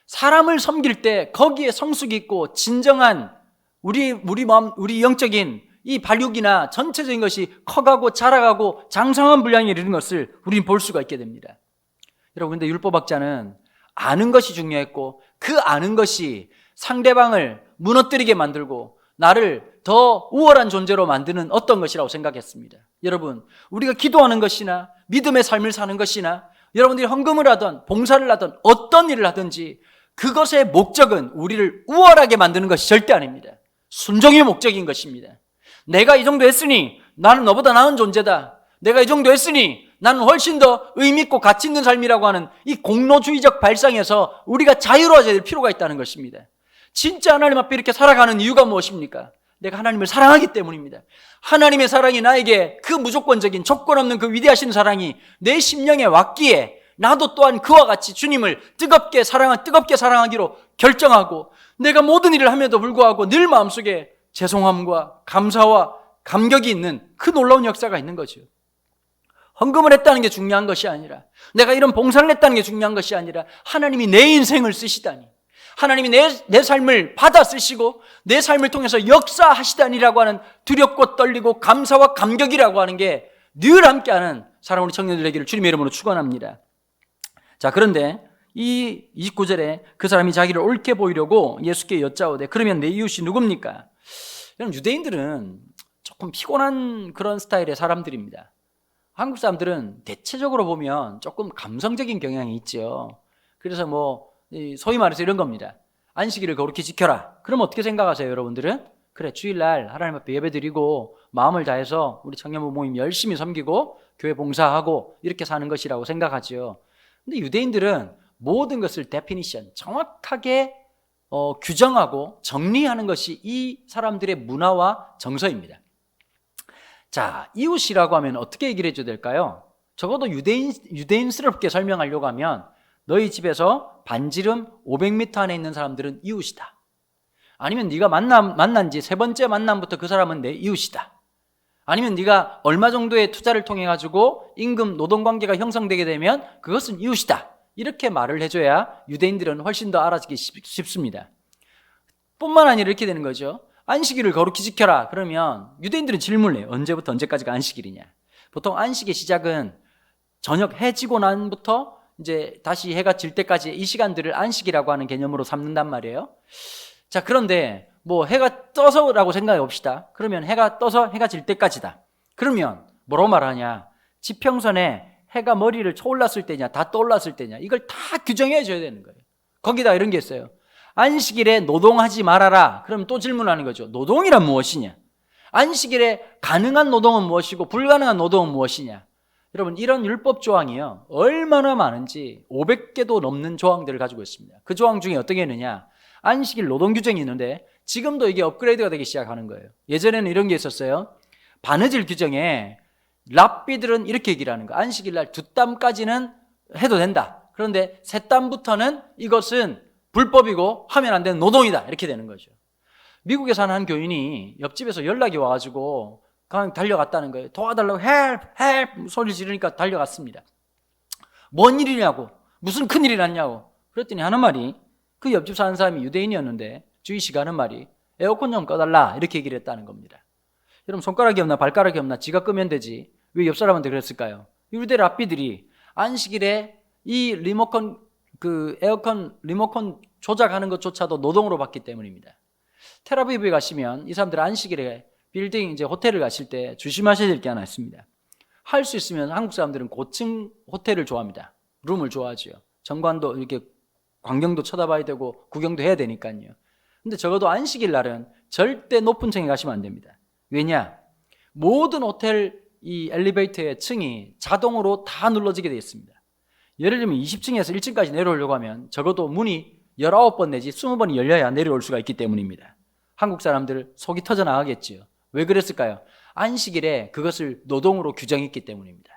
사람을 섬길 때 거기에 성숙이 있고 진정한 우리 마음, 우리 영적인 이 발육이나 전체적인 것이 커가고 자라가고 장성한 분량에 이르는 것을 우리는 볼 수가 있게 됩니다. 여러분, 근데 율법학자는 아는 것이 중요했고 그 아는 것이 상대방을 무너뜨리게 만들고 나를 더 우월한 존재로 만드는 어떤 것이라고 생각했습니다. 여러분, 우리가 기도하는 것이나 믿음의 삶을 사는 것이나 여러분들이 헌금을 하든 봉사를 하든 어떤 일을 하든지 그것의 목적은 우리를 우월하게 만드는 것이 절대 아닙니다. 순종이 목적인 것입니다. 내가 이 정도 했으니 나는 너보다 나은 존재다. 내가 이 정도 했으니 나는 훨씬 더 의미 있고 가치 있는 삶이라고 하는 이 공로주의적 발상에서 우리가 자유로워져야 될 필요가 있다는 것입니다. 진짜 하나님 앞에 이렇게 살아가는 이유가 무엇입니까? 내가 하나님을 사랑하기 때문입니다. 하나님의 사랑이 나에게 그 무조건적인 조건 없는 그 위대하신 사랑이 내 심령에 왔기에 나도 또한 그와 같이 주님을 뜨겁게 사랑하기로 결정하고 내가 모든 일을 함에도 불구하고 늘 마음속에 죄송함과 감사와 감격이 있는 그 놀라운 역사가 있는 거죠. 헌금을 했다는 게 중요한 것이 아니라 내가 이런 봉사를 했다는 게 중요한 것이 아니라 하나님이 내 인생을 쓰시다니, 하나님이 내 삶을 받아 쓰시고 내 삶을 통해서 역사하시다니라고 하는 두렵고 떨리고 감사와 감격이라고 하는 게 늘 함께하는 사랑하는 우리 청년들 되기를 주님의 이름으로 축원합니다. 자, 그런데 이 29절에 그 사람이 자기를 옳게 보이려고 예수께 여짜오되 그러면 내 이웃이 누굽니까? 여러분, 유대인들은 조금 피곤한 그런 스타일의 사람들입니다. 한국 사람들은 대체적으로 보면 조금 감성적인 경향이 있죠. 그래서 소위 말해서 이런 겁니다. 안식일을 거룩히 지켜라. 그럼 어떻게 생각하세요, 여러분들은? 그래, 주일날 하나님 앞에 예배드리고 마음을 다해서 우리 청년부 모임 열심히 섬기고 교회 봉사하고 이렇게 사는 것이라고 생각하죠. 근데 유대인들은 모든 것을 데피니션, 정확하게 규정하고 정리하는 것이 이 사람들의 문화와 정서입니다. 자, 이웃이라고 하면 어떻게 얘기를 해줘야 될까요? 적어도 유대인스럽게 설명하려고 하면 너희 집에서 반지름 500m 안에 있는 사람들은 이웃이다. 아니면 네가 만난 지 세 번째 만남부터 그 사람은 내 이웃이다. 아니면 네가 얼마 정도의 투자를 통해 가지고 임금 노동관계가 형성되게 되면 그것은 이웃이다. 이렇게 말을 해줘야 유대인들은 훨씬 더 알아듣기 쉽습니다. 뿐만 아니라 이렇게 되는 거죠. 안식일을 거룩히 지켜라. 그러면 유대인들은 질문을 해요. 언제부터 언제까지가 안식일이냐. 보통 안식의 시작은 저녁 해 지고 난부터 이제 다시 해가 질 때까지 이 시간들을 안식이라고 하는 개념으로 삼는단 말이에요. 자, 그런데 해가 떠서라고 생각해 봅시다. 그러면 해가 떠서 해가 질 때까지다. 그러면 뭐라고 말하냐? 지평선에 해가 머리를 쳐올랐을 때냐, 다 떠올랐을 때냐, 이걸 다 규정해 줘야 되는 거예요. 거기다 이런 게 있어요. 안식일에 노동하지 말아라. 그럼 또 질문하는 거죠. 노동이란 무엇이냐? 안식일에 가능한 노동은 무엇이고 불가능한 노동은 무엇이냐? 여러분, 이런 율법 조항이요, 얼마나 많은지 500개도 넘는 조항들을 가지고 있습니다. 그 조항 중에 어떤 게 있느냐? 안식일 노동 규정이 있는데 지금도 이게 업그레이드가 되기 시작하는 거예요. 예전에는 이런 게 있었어요. 바느질 규정에 랍비들은 이렇게 얘기를 하는 거예요. 안식일 날 2땀까지는 해도 된다. 그런데 3땀부터는 이것은 불법이고 하면 안 되는 노동이다. 이렇게 되는 거죠. 미국에 사는 한 교인이 옆집에서 연락이 와가지고 그냥 달려갔다는 거예요. 도와달라고 헬프 소리 지르니까 달려갔습니다. 뭔 일이냐고, 무슨 큰일이 났냐고. 그랬더니 하는 말이, 그 옆집 사는 사람이 유대인이었는데 주의시가 하는 말이, 에어컨 좀 꺼달라 이렇게 얘기를 했다는 겁니다. 여러분 손가락이 없나 발가락이 없나 지가 끄면 되지 왜 옆 사람한테 그랬을까요? 유대 랍비들이 안식일에 이 리모컨 에어컨 리모컨 조작하는 것조차도 노동으로 받기 때문입니다. 텔아비브에 가시면 이 사람들 안식일에 빌딩 이제 호텔을 가실 때 조심하셔야 될 게 하나 있습니다. 할 수 있으면 한국 사람들은 고층 호텔을 좋아합니다. 룸을 좋아하죠. 정관도 이렇게 광경도 쳐다봐야 되고 구경도 해야 되니까요. 근데 적어도 안식일 날은 절대 높은 층에 가시면 안 됩니다. 왜냐? 모든 호텔 이 엘리베이터의 층이 자동으로 다 눌러지게 되어 있습니다. 예를 들면 20층에서 1층까지 내려오려고 하면 적어도 문이 19번 내지 20번이 열려야 내려올 수가 있기 때문입니다. 한국 사람들 속이 터져 나가겠지요. 왜 그랬을까요? 안식일에 그것을 노동으로 규정했기 때문입니다.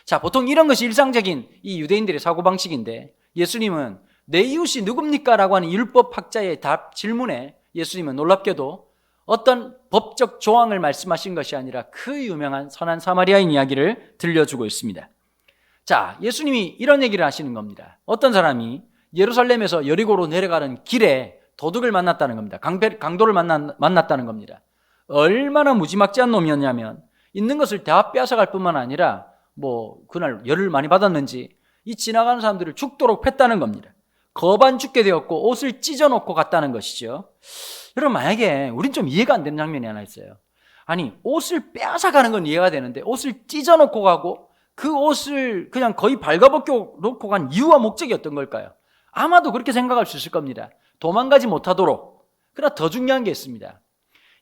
자, 보통 이런 것이 일상적인 이 유대인들의 사고방식인데 예수님은 내 이웃이 누굽니까? 라고 하는 율법학자의 질문에 예수님은 놀랍게도 어떤 법적 조항을 말씀하신 것이 아니라 그 유명한 선한 사마리아인 이야기를 들려주고 있습니다. 자, 예수님이 이런 얘기를 하시는 겁니다. 어떤 사람이 예루살렘에서 여리고로 내려가는 길에 도둑을 만났다는 겁니다. 강도를 만났다는 겁니다. 얼마나 무지막지한 놈이었냐면 있는 것을 다 빼앗아갈 뿐만 아니라 그날 열을 많이 받았는지 이 지나가는 사람들을 죽도록 팼다는 겁니다. 거반 죽게 되었고 옷을 찢어놓고 갔다는 것이죠. 여러분 만약에 우린 좀 이해가 안 되는 장면이 하나 있어요. 아니 옷을 빼앗아가는 건 이해가 되는데 옷을 찢어놓고 가고 그 옷을 그냥 거의 발가벗겨 놓고 간 이유와 목적이 어떤 걸까요? 아마도 그렇게 생각할 수 있을 겁니다. 도망가지 못하도록. 그러나 더 중요한 게 있습니다.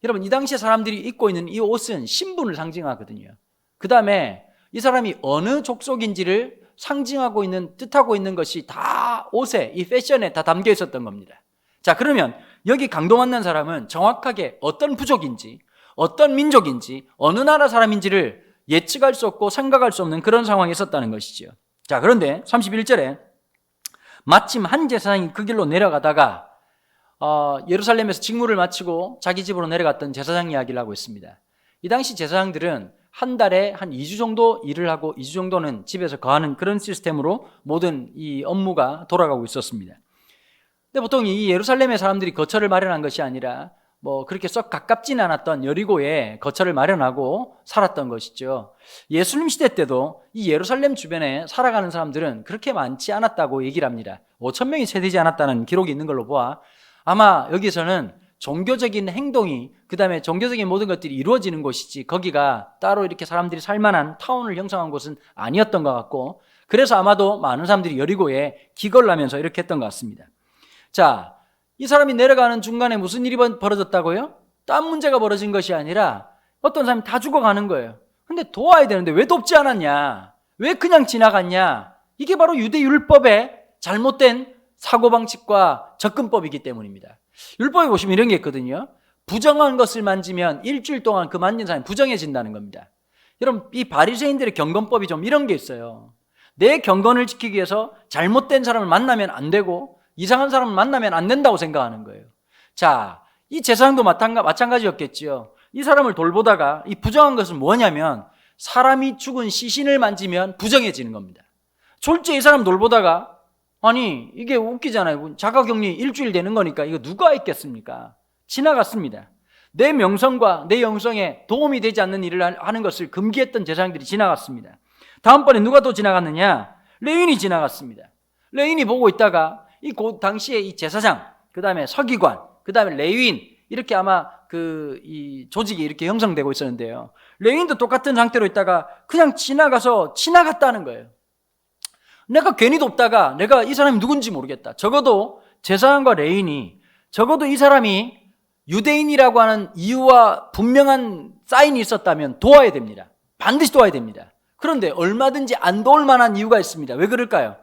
여러분 이 당시에 사람들이 입고 있는 이 옷은 신분을 상징하거든요. 그 다음에 이 사람이 어느 족속인지를 상징하고 있는 뜻하고 있는 것이 다 옷에 이 패션에 다 담겨 있었던 겁니다. 자, 그러면 여기 강도 만난 사람은 정확하게 어떤 부족인지 어떤 민족인지 어느 나라 사람인지를 예측할 수 없고 생각할 수 없는 그런 상황에 있었다는 것이죠. 자, 그런데 31절에 마침 한 제사장이 그 길로 내려가다가 예루살렘에서 직무를 마치고 자기 집으로 내려갔던 제사장 이야기를 하고 있습니다. 이 당시 제사장들은 한 달에 한 2주 정도 일을 하고 2주 정도는 집에서 거하는 그런 시스템으로 모든 이 업무가 돌아가고 있었습니다. 근데 보통 이 예루살렘의 사람들이 거처를 마련한 것이 아니라 그렇게 썩 가깝진 않았던 여리고에 거처를 마련하고 살았던 것이죠. 예수님 시대 때도 이 예루살렘 주변에 살아가는 사람들은 그렇게 많지 않았다고 얘기를 합니다. 5,000명이 채 되지 않았다는 기록이 있는 걸로 보아 아마 여기서는 종교적인 행동이 그다음에 종교적인 모든 것들이 이루어지는 곳이지 거기가 따로 이렇게 사람들이 살만한 타운을 형성한 곳은 아니었던 것 같고 그래서 아마도 많은 사람들이 여리고에 기거를 하면서 이렇게 했던 것 같습니다. 자, 이 사람이 내려가는 중간에 무슨 일이 벌어졌다고요? 딴 문제가 벌어진 것이 아니라 어떤 사람이 다 죽어가는 거예요. 근데 도와야 되는데 왜 돕지 않았냐? 왜 그냥 지나갔냐? 이게 바로 유대 율법의 잘못된 사고방식과 접근법이기 때문입니다. 율법에 보시면 이런 게 있거든요. 부정한 것을 만지면 일주일 동안 그 만진 사람이 부정해진다는 겁니다. 여러분 이 바리새인들의 경건법이 좀 이런 게 있어요. 내 경건을 지키기 위해서 잘못된 사람을 만나면 안 되고 이상한 사람을 만나면 안 된다고 생각하는 거예요. 자, 이 제사장도 마찬가지였겠지요. 이 사람을 돌보다가 이 부정한 것은 뭐냐면 사람이 죽은 시신을 만지면 부정해지는 겁니다. 졸지에 이 사람 돌보다가 아니 이게 웃기잖아요. 자가격리 일주일 되는 거니까 이거 누가 있겠습니까? 지나갔습니다. 내 명성과 내 영성에 도움이 되지 않는 일을 하는 것을 금기했던 제사장들이 지나갔습니다. 다음번에 누가 또 지나갔느냐? 레윈이 지나갔습니다. 레윈이 보고 있다가 이 당시에 이 제사장, 그 다음에 서기관, 그 다음에 레윈 이렇게 아마 이 조직이 이렇게 형성되고 있었는데요. 레윈도 똑같은 상태로 있다가 그냥 지나갔다는 거예요. 내가 괜히 돕다가 내가 이 사람이 누군지 모르겠다. 적어도 제사장과 레윈이 적어도 이 사람이 유대인이라고 하는 이유와 분명한 사인이 있었다면 도와야 됩니다. 반드시 도와야 됩니다. 그런데 얼마든지 안 도울 만한 이유가 있습니다. 왜 그럴까요?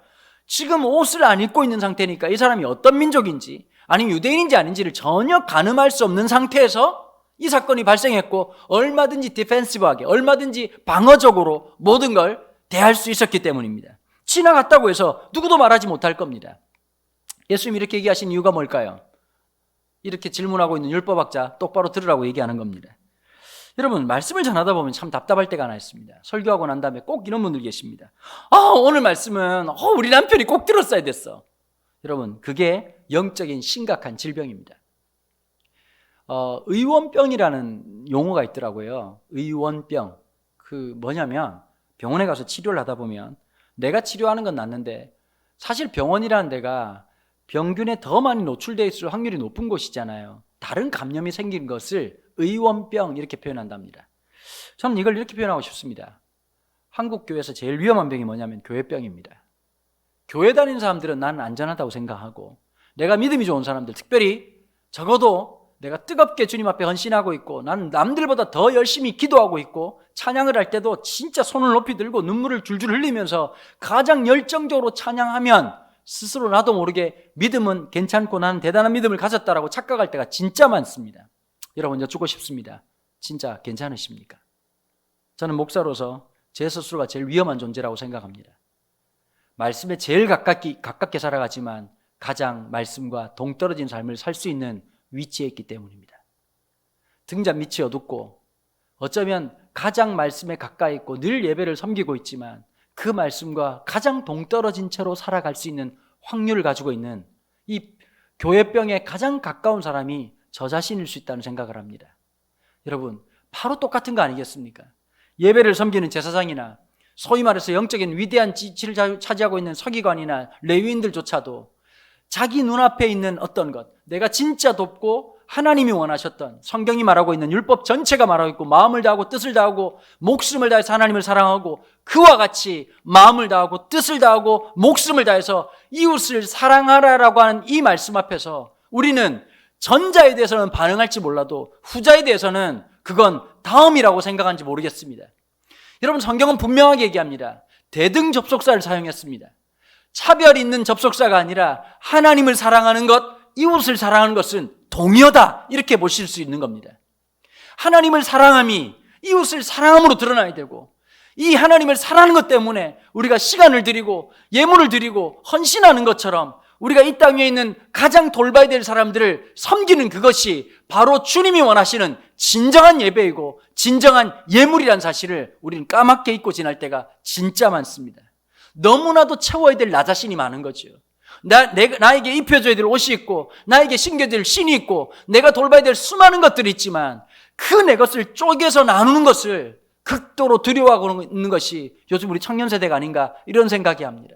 지금 옷을 안 입고 있는 상태니까 이 사람이 어떤 민족인지 아니면 유대인인지 아닌지를 전혀 가늠할 수 없는 상태에서 이 사건이 발생했고 얼마든지 디펜시브하게 얼마든지 방어적으로 모든 걸 대할 수 있었기 때문입니다. 지나갔다고 해서 누구도 말하지 못할 겁니다. 예수님이 이렇게 얘기하신 이유가 뭘까요? 이렇게 질문하고 있는 율법학자 똑바로 들으라고 얘기하는 겁니다. 여러분 말씀을 전하다 보면 참 답답할 때가 하나 있습니다. 설교하고 난 다음에 꼭 이런 분들 계십니다. 오늘 말씀은 우리 남편이 꼭 들었어야 됐어. 여러분 그게 영적인 심각한 질병입니다. 의원병이라는 용어가 있더라고요. 의원병. 그 뭐냐면 병원에 가서 치료를 하다 보면 내가 치료하는 건 낫는데 사실 병원이라는 데가 병균에 더 많이 노출되어 있을 확률이 높은 곳이잖아요. 다른 감염이 생긴 것을 의원병 이렇게 표현한답니다. 저는 이걸 이렇게 표현하고 싶습니다. 한국 교회에서 제일 위험한 병이 뭐냐면 교회병입니다. 교회 다니는 사람들은 나는 안전하다고 생각하고, 내가 믿음이 좋은 사람들, 특별히 적어도 내가 뜨겁게 주님 앞에 헌신하고 있고 나는 남들보다 더 열심히 기도하고 있고 찬양을 할 때도 진짜 손을 높이 들고 눈물을 줄줄 흘리면서 가장 열정적으로 찬양하면 스스로 나도 모르게 믿음은 괜찮고 나는 대단한 믿음을 가졌다라고 착각할 때가 진짜 많습니다. 여러분, 여쭙고 싶습니다. 진짜 괜찮으십니까? 저는 목사로서 제 스스로가 제일 위험한 존재라고 생각합니다. 말씀에 제일 가깝게 살아가지만 가장 말씀과 동떨어진 삶을 살 수 있는 위치에 있기 때문입니다. 등잔 밑이 어둡고 어쩌면 가장 말씀에 가까이 있고 늘 예배를 섬기고 있지만 그 말씀과 가장 동떨어진 채로 살아갈 수 있는 확률을 가지고 있는 이 교회병에 가장 가까운 사람이 저 자신일 수 있다는 생각을 합니다. 여러분, 바로 똑같은 거 아니겠습니까? 예배를 섬기는 제사장이나 소위 말해서 영적인 위대한 지위를 차지하고 있는 서기관이나 레위인들조차도 자기 눈앞에 있는 어떤 것, 내가 진짜 돕고 하나님이 원하셨던, 성경이 말하고 있는 율법 전체가 말하고 있고 마음을 다하고 뜻을 다하고 목숨을 다해서 하나님을 사랑하고 그와 같이 마음을 다하고 뜻을 다하고 목숨을 다해서 이웃을 사랑하라라고 하는 이 말씀 앞에서 우리는 전자에 대해서는 반응할지 몰라도 후자에 대해서는 그건 다음이라고 생각하는지 모르겠습니다. 여러분, 성경은 분명하게 얘기합니다. 대등 접속사를 사용했습니다. 차별 있는 접속사가 아니라 하나님을 사랑하는 것, 이웃을 사랑하는 것은 동의어다, 이렇게 보실 수 있는 겁니다. 하나님을 사랑함이 이웃을 사랑함으로 드러나야 되고, 이 하나님을 사랑하는 것 때문에 우리가 시간을 드리고 예물을 드리고 헌신하는 것처럼 우리가 이 땅 위에 있는 가장 돌봐야 될 사람들을 섬기는 그것이 바로 주님이 원하시는 진정한 예배이고 진정한 예물이란 사실을 우리는 까맣게 잊고 지날 때가 진짜 많습니다. 너무나도 채워야 될 나 자신이 많은 거죠. 나에게 입혀줘야 될 옷이 있고 나에게 신겨야 될 신이 있고 내가 돌봐야 될 수많은 것들이 있지만 그 내 것을 쪼개서 나누는 것을 극도로 두려워하고 있는 것이 요즘 우리 청년 세대가 아닌가, 이런 생각이 합니다.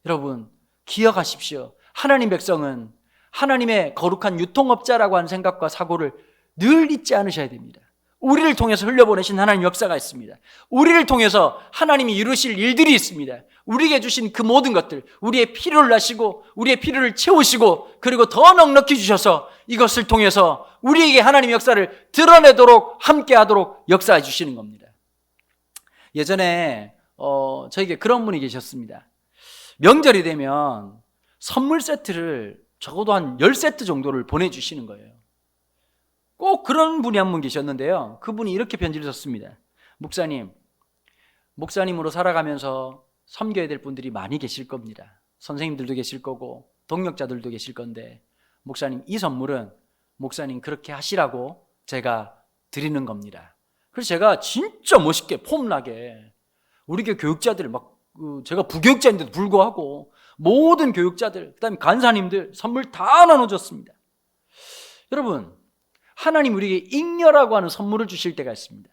여러분, 기억하십시오. 하나님 백성은 하나님의 거룩한 유통업자라고 하는 생각과 사고를 늘 잊지 않으셔야 됩니다. 우리를 통해서 흘려보내신 하나님 역사가 있습니다. 우리를 통해서 하나님이 이루실 일들이 있습니다. 우리에게 주신 그 모든 것들, 우리의 필요를 하시고 우리의 필요를 채우시고 그리고 더 넉넉히 주셔서 이것을 통해서 우리에게 하나님의 역사를 드러내도록 함께하도록 역사해 주시는 겁니다. 예전에 저에게 그런 분이 계셨습니다. 명절이 되면 선물 세트를 적어도 한 10세트 정도를 보내주시는 거예요. 꼭 그런 분이 한 분 계셨는데요. 그분이 이렇게 편지를 썼습니다. 목사님으로 살아가면서 섬겨야 될 분들이 많이 계실 겁니다. 선생님들도 계실 거고 동역자들도 계실 건데 목사님, 이 선물은 목사님 그렇게 하시라고 제가 드리는 겁니다. 그래서 제가 진짜 멋있게 폼나게 우리 교육자들 제가 부교육자인데도 불구하고 모든 교육자들, 그다음에 간사님들 선물 다 나눠줬습니다. 여러분, 하나님 우리에게 잉여라고 하는 선물을 주실 때가 있습니다.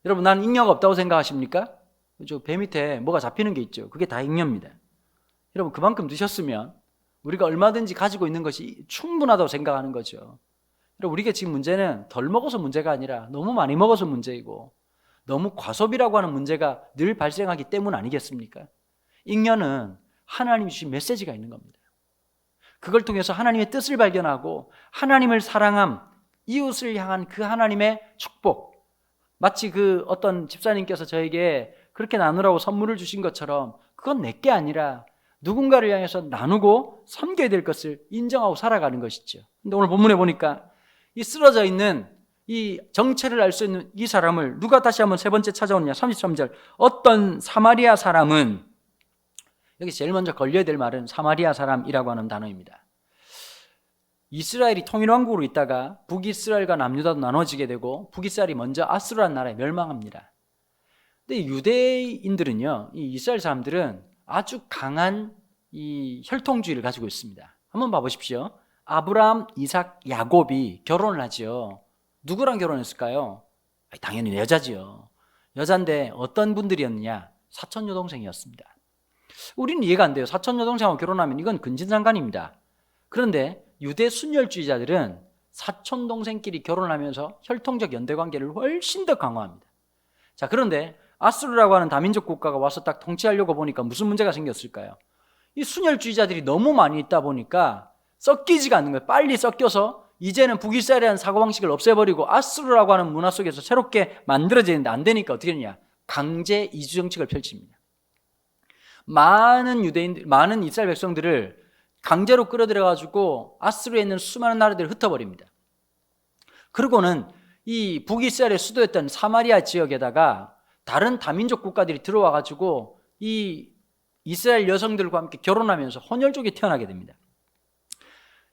여러분, 나는 잉여가 없다고 생각하십니까? 저 배 밑에 뭐가 잡히는 게 있죠. 그게 다 잉여입니다. 여러분, 그만큼 드셨으면 우리가 얼마든지 가지고 있는 것이 충분하다고 생각하는 거죠. 여러분, 우리가 지금 문제는 덜 먹어서 문제가 아니라 너무 많이 먹어서 문제이고 너무 과소비라고 하는 문제가 늘 발생하기 때문 아니겠습니까? 잉여는 하나님이 주신 메시지가 있는 겁니다. 그걸 통해서 하나님의 뜻을 발견하고 하나님을 사랑함, 이웃을 향한 그 하나님의 축복, 마치 그 어떤 집사님께서 저에게 그렇게 나누라고 선물을 주신 것처럼 그건 내게 아니라 누군가를 향해서 나누고 섬겨야 될 것을 인정하고 살아가는 것이죠. 근데 오늘 본문에 보니까 이 쓰러져 있는 이 정체를 알 수 있는 이 사람을 누가 다시 한번 세 번째 찾아오느냐. 33절, 어떤 사마리아 사람은, 여기 제일 먼저 걸려야 될 말은 사마리아 사람이라고 하는 단어입니다. 이스라엘이 통일왕국으로 있다가 북이스라엘과 남유다도 나눠지게 되고 북이스라엘이 먼저 아수르라는 나라에 멸망합니다. 근데 유대인들은요, 이 이스라엘 사람들은 아주 강한 이 혈통주의를 가지고 있습니다. 한번 봐보십시오. 아브라함, 이삭, 야곱이 결혼을 하지요. 누구랑 결혼했을까요? 당연히 여자지요. 여잔데 어떤 분들이었느냐? 사촌 여동생이었습니다. 우리는 이해가 안 돼요. 사촌 여동생하고 결혼하면 이건 근친상간입니다. 그런데 유대 순혈주의자들은 사촌 동생끼리 결혼하면서 혈통적 연대 관계를 훨씬 더 강화합니다. 자, 그런데 아수르라고 하는 다민족 국가가 와서 딱 통치하려고 보니까 무슨 문제가 생겼을까요? 이 순혈주의자들이 너무 많이 있다 보니까 섞이지가 않는 거예요. 빨리 섞여서 이제는 북이스라엘이라는 사고방식을 없애버리고 아수르라고 하는 문화 속에서 새롭게 만들어지는데 안 되니까 어떻게 되냐? 강제 이주 정책을 펼칩니다. 많은 유대인들, 많은 이스라엘 백성들을 강제로 끌어들여가지고 아수르에 있는 수많은 나라들을 흩어버립니다. 그리고는 이 북이스라엘의 수도였던 사마리아 지역에다가 다른 다민족 국가들이 들어와가지고 이 이스라엘 여성들과 함께 결혼하면서 혼혈족이 태어나게 됩니다.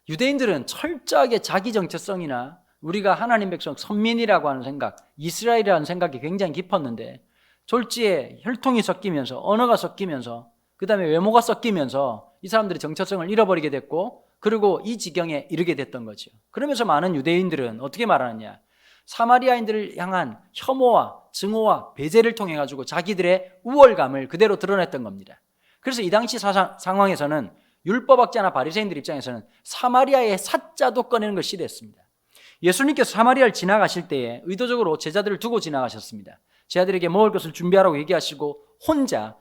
유대인들은 철저하게 자기 정체성이나 우리가 하나님 백성 선민이라고 하는 생각, 이스라엘이라는 생각이 굉장히 깊었는데 졸지에 혈통이 섞이면서 언어가 섞이면서 그 다음에 외모가 섞이면서 이 사람들이 정체성을 잃어버리게 됐고 그리고 이 지경에 이르게 됐던 거죠. 그러면서 많은 유대인들은 어떻게 말하느냐? 사마리아인들을 향한 혐오와 증오와 배제를 통해 가지고 자기들의 우월감을 그대로 드러냈던 겁니다. 그래서 이 당시 상황에서는 율법학자나 바리새인들 입장에서는 사마리아의 사자도 꺼내는 걸 싫어했습니다. 예수님께서 사마리아를 지나가실 때에 의도적으로 제자들을 두고 지나가셨습니다. 제자들에게 먹을 것을 준비하라고 얘기하시고 혼자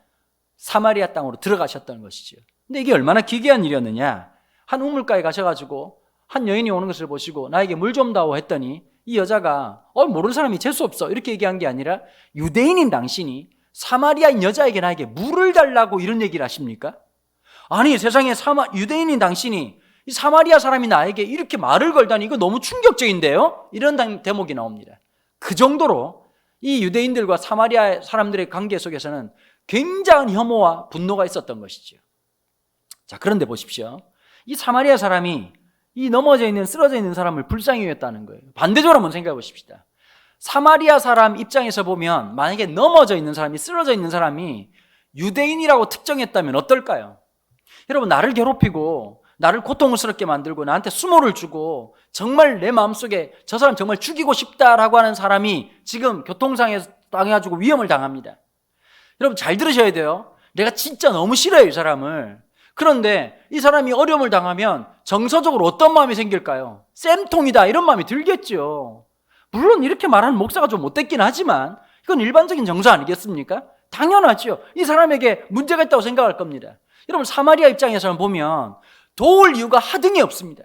사마리아 땅으로 들어가셨다는 것이죠. 근데 이게 얼마나 기괴한 일이었느냐? 한 우물가에 가셔가지고 한 여인이 오는 것을 보시고 나에게 물 좀 다오 했더니 이 여자가 모르는 사람이 재수 없어 이렇게 얘기한 게 아니라 유대인인 당신이 사마리아인 여자에게 나에게 물을 달라고 이런 얘기를 하십니까? 아니 세상에 유대인인 당신이 이 사마리아 사람이 나에게 이렇게 말을 걸다니 이거 너무 충격적인데요? 이런 대목이 나옵니다. 그 정도로 이 유대인들과 사마리아 사람들의 관계 속에서는 굉장한 혐오와 분노가 있었던 것이죠. 자, 그런데 보십시오. 이 사마리아 사람이 이 넘어져 있는 쓰러져 있는 사람을 불쌍히 여겼다는 거예요. 반대적으로 한번 생각해 보십시다. 사마리아 사람 입장에서 보면 만약에 넘어져 있는 사람이 쓰러져 있는 사람이 유대인이라고 특정했다면 어떨까요? 여러분 나를 괴롭히고 나를 고통스럽게 만들고 나한테 수모를 주고 정말 내 마음속에 저 사람 정말 죽이고 싶다라고 하는 사람이 지금 교통상에서 당해가지고 위험을 당합니다. 여러분 잘 들으셔야 돼요. 내가 진짜 너무 싫어요 이 사람을. 그런데 이 사람이 어려움을 당하면 정서적으로 어떤 마음이 생길까요? 쌤통이다 이런 마음이 들겠죠. 물론 이렇게 말하는 목사가 좀 못됐긴 하지만 이건 일반적인 정서 아니겠습니까? 당연하죠. 이 사람에게 문제가 있다고 생각할 겁니다. 여러분 사마리아 입장에서는 보면 도울 이유가 하등이 없습니다.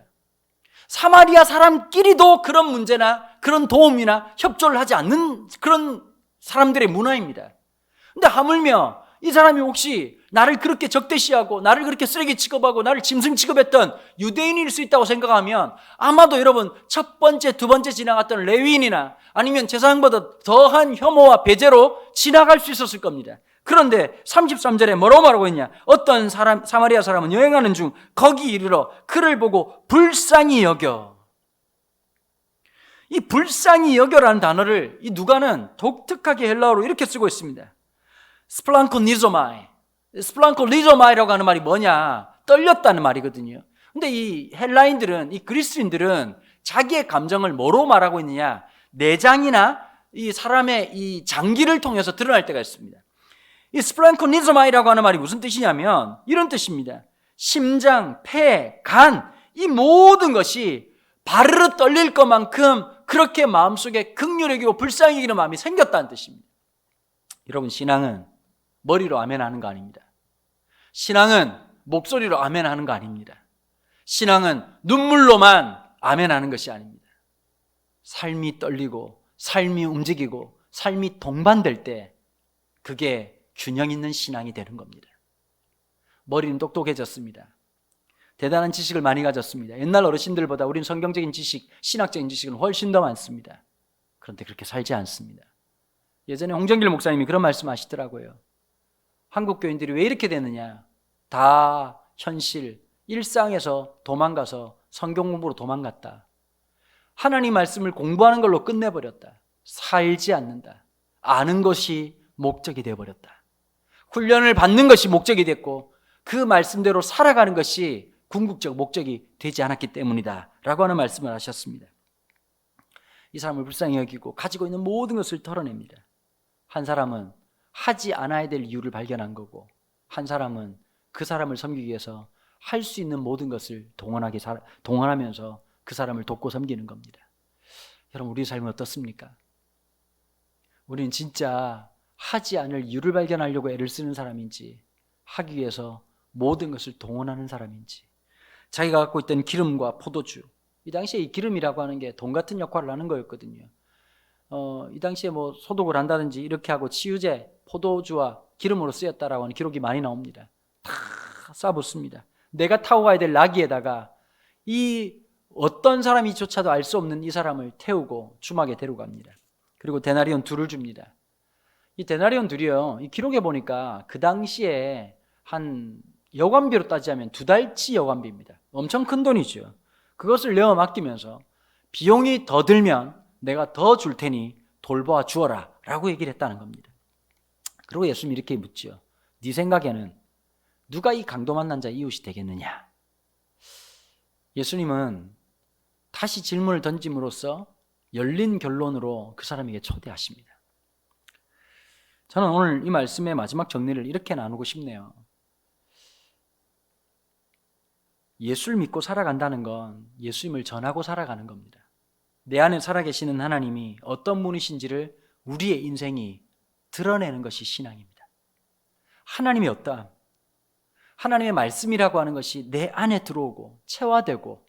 사마리아 사람끼리도 그런 문제나 그런 도움이나 협조를 하지 않는 그런 사람들의 문화입니다. 근데 하물며 이 사람이 혹시 나를 그렇게 적대시하고 나를 그렇게 쓰레기 취급하고 나를 짐승 취급했던 유대인일 수 있다고 생각하면 아마도 여러분 첫 번째, 두 번째 지나갔던 레위인이나 아니면 제사장보다 더한 혐오와 배제로 지나갈 수 있었을 겁니다. 그런데 33절에 뭐라고 말하고 있냐? 어떤 사람, 사마리아 사람은 여행하는 중 거기 이르러 그를 보고 불쌍히 여겨. 이 불쌍히 여겨라는 단어를 이 누가는 독특하게 헬라어로 이렇게 쓰고 있습니다. 스플랑코니조마이. 스플랑코니조마이라고 하는 말이 뭐냐? 떨렸다는 말이거든요. 근데 이 헬라인들은, 이 그리스인들은 자기의 감정을 뭐로 말하고 있느냐? 내장이나 이 사람의 이 장기를 통해서 드러날 때가 있습니다. 이 스플랑코니조마이라고 하는 말이 무슨 뜻이냐면 이런 뜻입니다. 심장, 폐, 간, 이 모든 것이 바르르 떨릴 것만큼 그렇게 마음속에 긍휼해지고 불쌍히 여기는 마음이 생겼다는 뜻입니다. 여러분 신앙은 머리로 아멘 하는 거 아닙니다. 신앙은 목소리로 아멘 하는 거 아닙니다. 신앙은 눈물로만 아멘 하는 것이 아닙니다. 삶이 떨리고 삶이 움직이고 삶이 동반될 때 그게 균형 있는 신앙이 되는 겁니다. 머리는 똑똑해졌습니다. 대단한 지식을 많이 가졌습니다. 옛날 어르신들보다 우린 성경적인 지식, 신학적인 지식은 훨씬 더 많습니다. 그런데 그렇게 살지 않습니다. 예전에 홍정길 목사님이 그런 말씀 하시더라고요. 한국 교인들이 왜 이렇게 되느냐? 다 현실, 일상에서 도망가서 성경 공부로 도망갔다. 하나님 말씀을 공부하는 걸로 끝내버렸다. 살지 않는다. 아는 것이 목적이 되어버렸다. 훈련을 받는 것이 목적이 됐고 그 말씀대로 살아가는 것이 궁극적 목적이 되지 않았기 때문이다 라고 하는 말씀을 하셨습니다. 이 사람을 불쌍히 여기고 가지고 있는 모든 것을 털어냅니다. 한 사람은 하지 않아야 될 이유를 발견한 거고, 한 사람은 그 사람을 섬기기 위해서 할 수 있는 모든 것을 동원하면서 그 사람을 돕고 섬기는 겁니다. 여러분, 우리 삶은 어떻습니까? 우리는 진짜 하지 않을 이유를 발견하려고 애를 쓰는 사람인지, 하기 위해서 모든 것을 동원하는 사람인지, 자기가 갖고 있던 기름과 포도주, 이 당시에 이 기름이라고 하는 게 돈 같은 역할을 하는 거였거든요. 이 당시에 뭐 소독을 한다든지 이렇게 하고 치유제, 포도주와 기름으로 쓰였다라고 하는 기록이 많이 나옵니다. 다 쏴붓습니다. 내가 타고 가야 될 나귀에다가 이 어떤 사람이조차도 알 수 없는 이 사람을 태우고 주막에 데려갑니다. 그리고 데나리온 둘을 줍니다. 이 데나리온 둘이요, 이 기록에 보니까 그 당시에 한 여관비로 따지자면 2달치 여관비입니다. 엄청 큰 돈이죠. 그것을 내어 맡기면서 비용이 더 들면 내가 더 줄 테니 돌보아 주어라 라고 얘기를 했다는 겁니다. 그리고 예수님이 이렇게 묻죠. 네 생각에는 누가 이 강도 만난 자의 이웃이 되겠느냐? 예수님은 다시 질문을 던짐으로써 열린 결론으로 그 사람에게 초대하십니다. 저는 오늘 이 말씀의 마지막 정리를 이렇게 나누고 싶네요. 예수를 믿고 살아간다는 건 예수님을 전하고 살아가는 겁니다. 내 안에 살아계시는 하나님이 어떤 분이신지를 우리의 인생이 드러내는 것이 신앙입니다. 하나님이 어떠함, 하나님의 말씀이라고 하는 것이 내 안에 들어오고 체화되고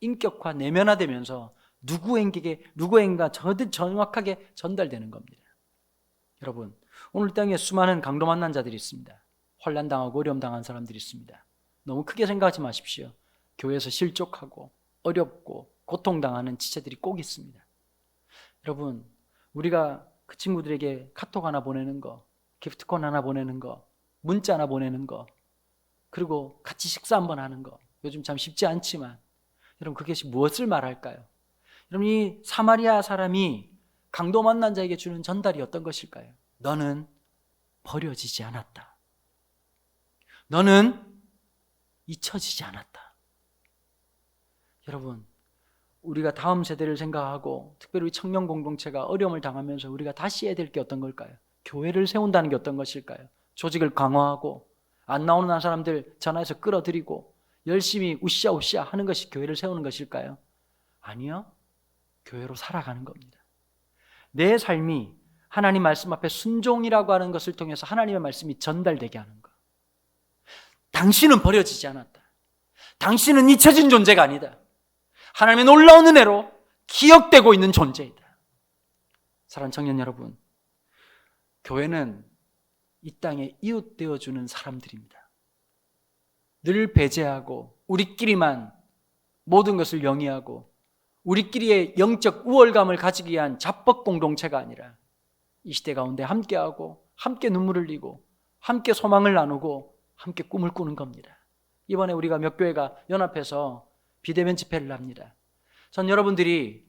인격화, 내면화되면서 누구에게가 정확하게 전달되는 겁니다. 여러분, 오늘 땅에 수많은 강도 만난 자들이 있습니다. 환난당하고 어려움 당한 사람들이 있습니다. 너무 크게 생각하지 마십시오. 교회에서 실족하고 어렵고 고통당하는 지체들이 꼭 있습니다. 여러분, 우리가 그 친구들에게 카톡 하나 보내는 거, 기프트콘 하나 보내는 거, 문자 하나 보내는 거, 그리고 같이 식사 한번 하는 거, 요즘 참 쉽지 않지만 여러분, 그것이 무엇을 말할까요? 여러분, 이 사마리아 사람이 강도 만난 자에게 주는 전달이 어떤 것일까요? 너는 버려지지 않았다. 너는 잊혀지지 않았다. 여러분, 우리가 다음 세대를 생각하고 특별히 우리 청년 공동체가 어려움을 당하면서 우리가 다시 해야 될 게 어떤 걸까요? 교회를 세운다는 게 어떤 것일까요? 조직을 강화하고 안 나오는 사람들 전화해서 끌어들이고 열심히 우쌰우쌰 하는 것이 교회를 세우는 것일까요? 아니요. 교회로 살아가는 겁니다. 내 삶이 하나님 말씀 앞에 순종이라고 하는 것을 통해서 하나님의 말씀이 전달되게 하는 것. 당신은 버려지지 않았다. 당신은 잊혀진 존재가 아니다. 하나님의 놀라운 은혜로 기억되고 있는 존재이다. 사랑하는 청년 여러분, 교회는 이 땅에 이웃 되어주는 사람들입니다. 늘 배제하고 우리끼리만 모든 것을 영위하고 우리끼리의 영적 우월감을 가지기 위한 잡법 공동체가 아니라 이 시대 가운데 함께하고 함께 눈물을 흘리고 함께 소망을 나누고 함께 꿈을 꾸는 겁니다. 이번에 우리가 몇 교회가 연합해서 비대면 집회를 합니다. 전 여러분들이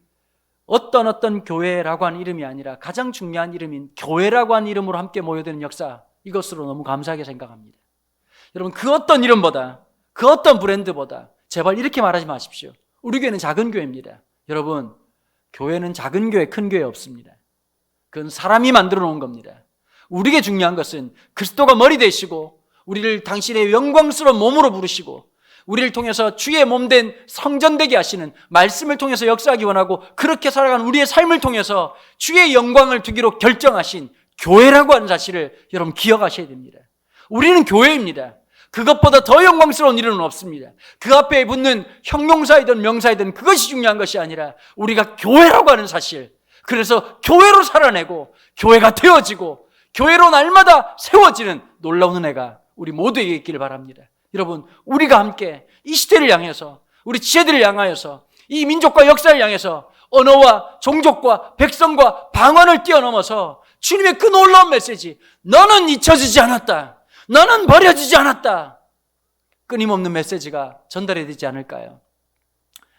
어떤 교회라고 하는 이름이 아니라 가장 중요한 이름인 교회라고 하는 이름으로 함께 모여드는 역사, 이것으로 너무 감사하게 생각합니다. 여러분, 그 어떤 이름보다, 그 어떤 브랜드보다 제발 이렇게 말하지 마십시오. 우리 교회는 작은 교회입니다. 여러분, 교회는 작은 교회, 큰 교회 없습니다. 그건 사람이 만들어 놓은 겁니다. 우리에게 중요한 것은 그리스도가 머리 되시고 우리를 당신의 영광스러운 몸으로 부르시고 우리를 통해서 주의 몸된 성전되게 하시는 말씀을 통해서 역사하기 원하고 그렇게 살아가는 우리의 삶을 통해서 주의 영광을 두기로 결정하신 교회라고 하는 사실을 여러분 기억하셔야 됩니다. 우리는 교회입니다. 그것보다 더 영광스러운 일은 없습니다. 그 앞에 붙는 형용사이든 명사이든 그것이 중요한 것이 아니라 우리가 교회라고 하는 사실, 그래서 교회로 살아내고 교회가 되어지고 교회로 날마다 세워지는 놀라운 은혜가 우리 모두에게 있기를 바랍니다. 여러분, 우리가 함께 이 시대를 향해서 우리 지혜들을 향하여서 이 민족과 역사를 향해서 언어와 종족과 백성과 방언을 뛰어넘어서 주님의 그 놀라운 메시지, 너는 잊혀지지 않았다, 너는 버려지지 않았다, 끊임없는 메시지가 전달이 되지 않을까요?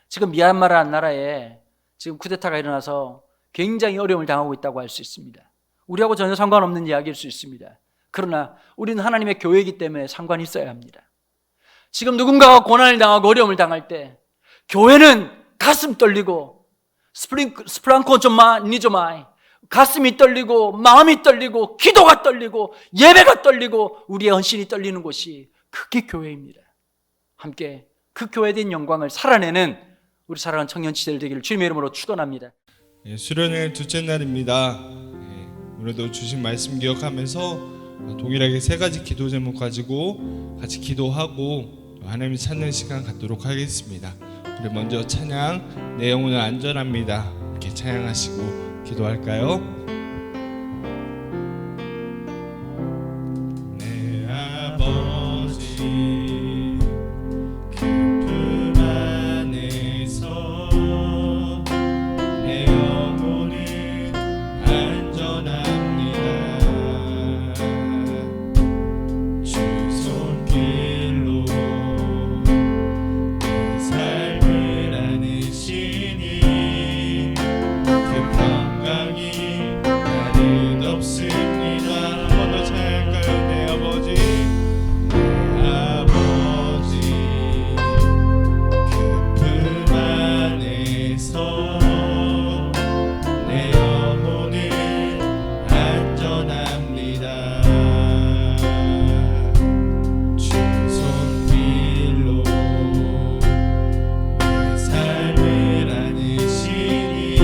지금 미얀마라는 나라에 지금 쿠데타가 일어나서 굉장히 어려움을 당하고 있다고 할 수 있습니다. 우리하고 전혀 상관없는 이야기일 수 있습니다. 그러나 우리는 하나님의 교회이기 때문에 상관이 있어야 합니다. 지금 누군가가 고난을 당하고 어려움을 당할 때 교회는 가슴 떨리고 스프랑코 니조마이 가슴이 떨리고 마음이 떨리고 기도가 떨리고 예배가 떨리고 우리의 헌신이 떨리는 곳이 그게 교회입니다. 함께 그 교회에 대한 영광을 살아내는 우리 사랑하는 청년치들 되기를 주님의 이름으로 축원합니다. 수련회 둘째 날입니다. 오늘도 주신 말씀 기억하면서 동일하게 세 가지 기도 제목 가지고 같이 기도하고 하나님 찾는 시간 갖도록 하겠습니다. 우리 먼저 찬양 내 영혼은 안전합니다. 이렇게 찬양하시고 기도할까요? 내 아버지 품 안에서 내 영혼은 안전합니다. 주 손길로 내 삶을 안으시니 그 평강이 나는 없습니다. 한 번 더 찬양할까요? 내 아버지 그 품 안에서 내 영혼은 안전합니다. 주 손길로 내 삶을 안으시니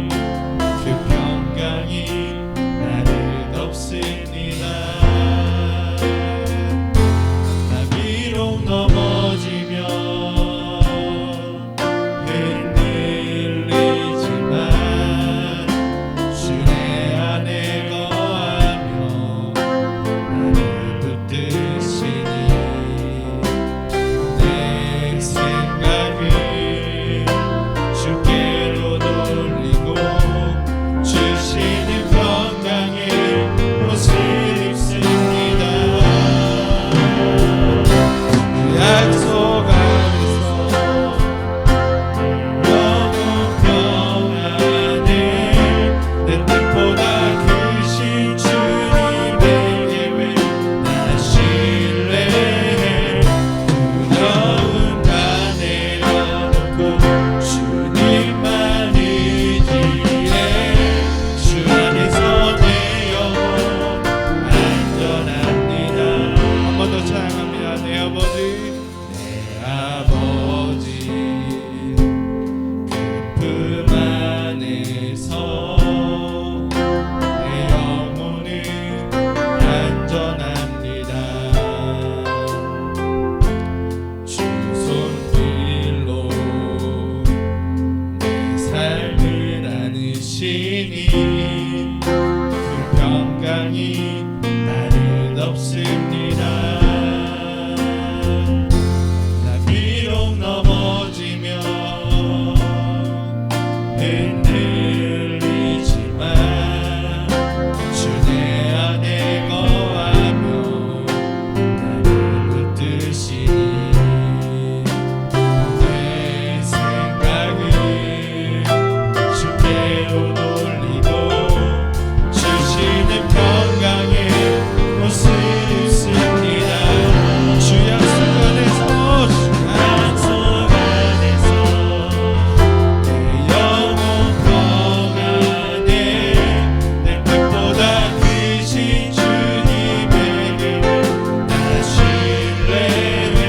그 평강이 나는 없습니다. 나 비록 넘어지면 흔들리지만 주 내 안에 거하며 나를 붙드시니 내 생각을 주께로 돌리고 주시는 건강에 옷을 입습니다. 그 약속 안에서 영원 평안에 내 뜻보다 크신 주님의 계획 나 신뢰해. 두려움 다 내려놓고 주님만 의지해. 주 안에서 내 영혼 안전합니다. 한 번 더 찬양합니다. 내 아버지 그 품 안에서 내 영혼은 안전합니다. 주 손길로 내 삶을 안으시니 그 평강이 나는 없습니다. 나 비록 넘어지면 흔들리지만 주 내 안에 거하며 나를 붙드시니 내 생각을 주께로 돌리고 주시는 평강에 옷을 입습니다. 주 약속 안에서 내 영혼 평안에 내 뜻보다 크신 주님의 계획 나 신뢰해.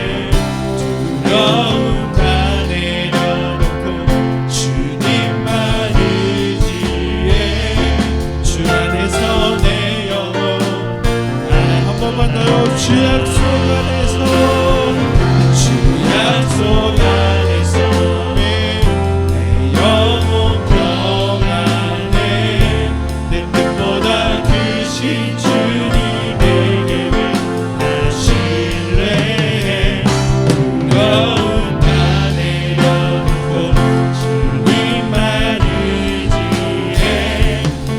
두려움 다 내려놓고 주님만 의지해. 주 안에서 내 영혼 한 번만 더요. 주 약속 안에서 내 영혼 평안에 내 뜻보다 크신 주님의 계획 나 신뢰해. 두려움 다 내려놓고 주님만 의지해.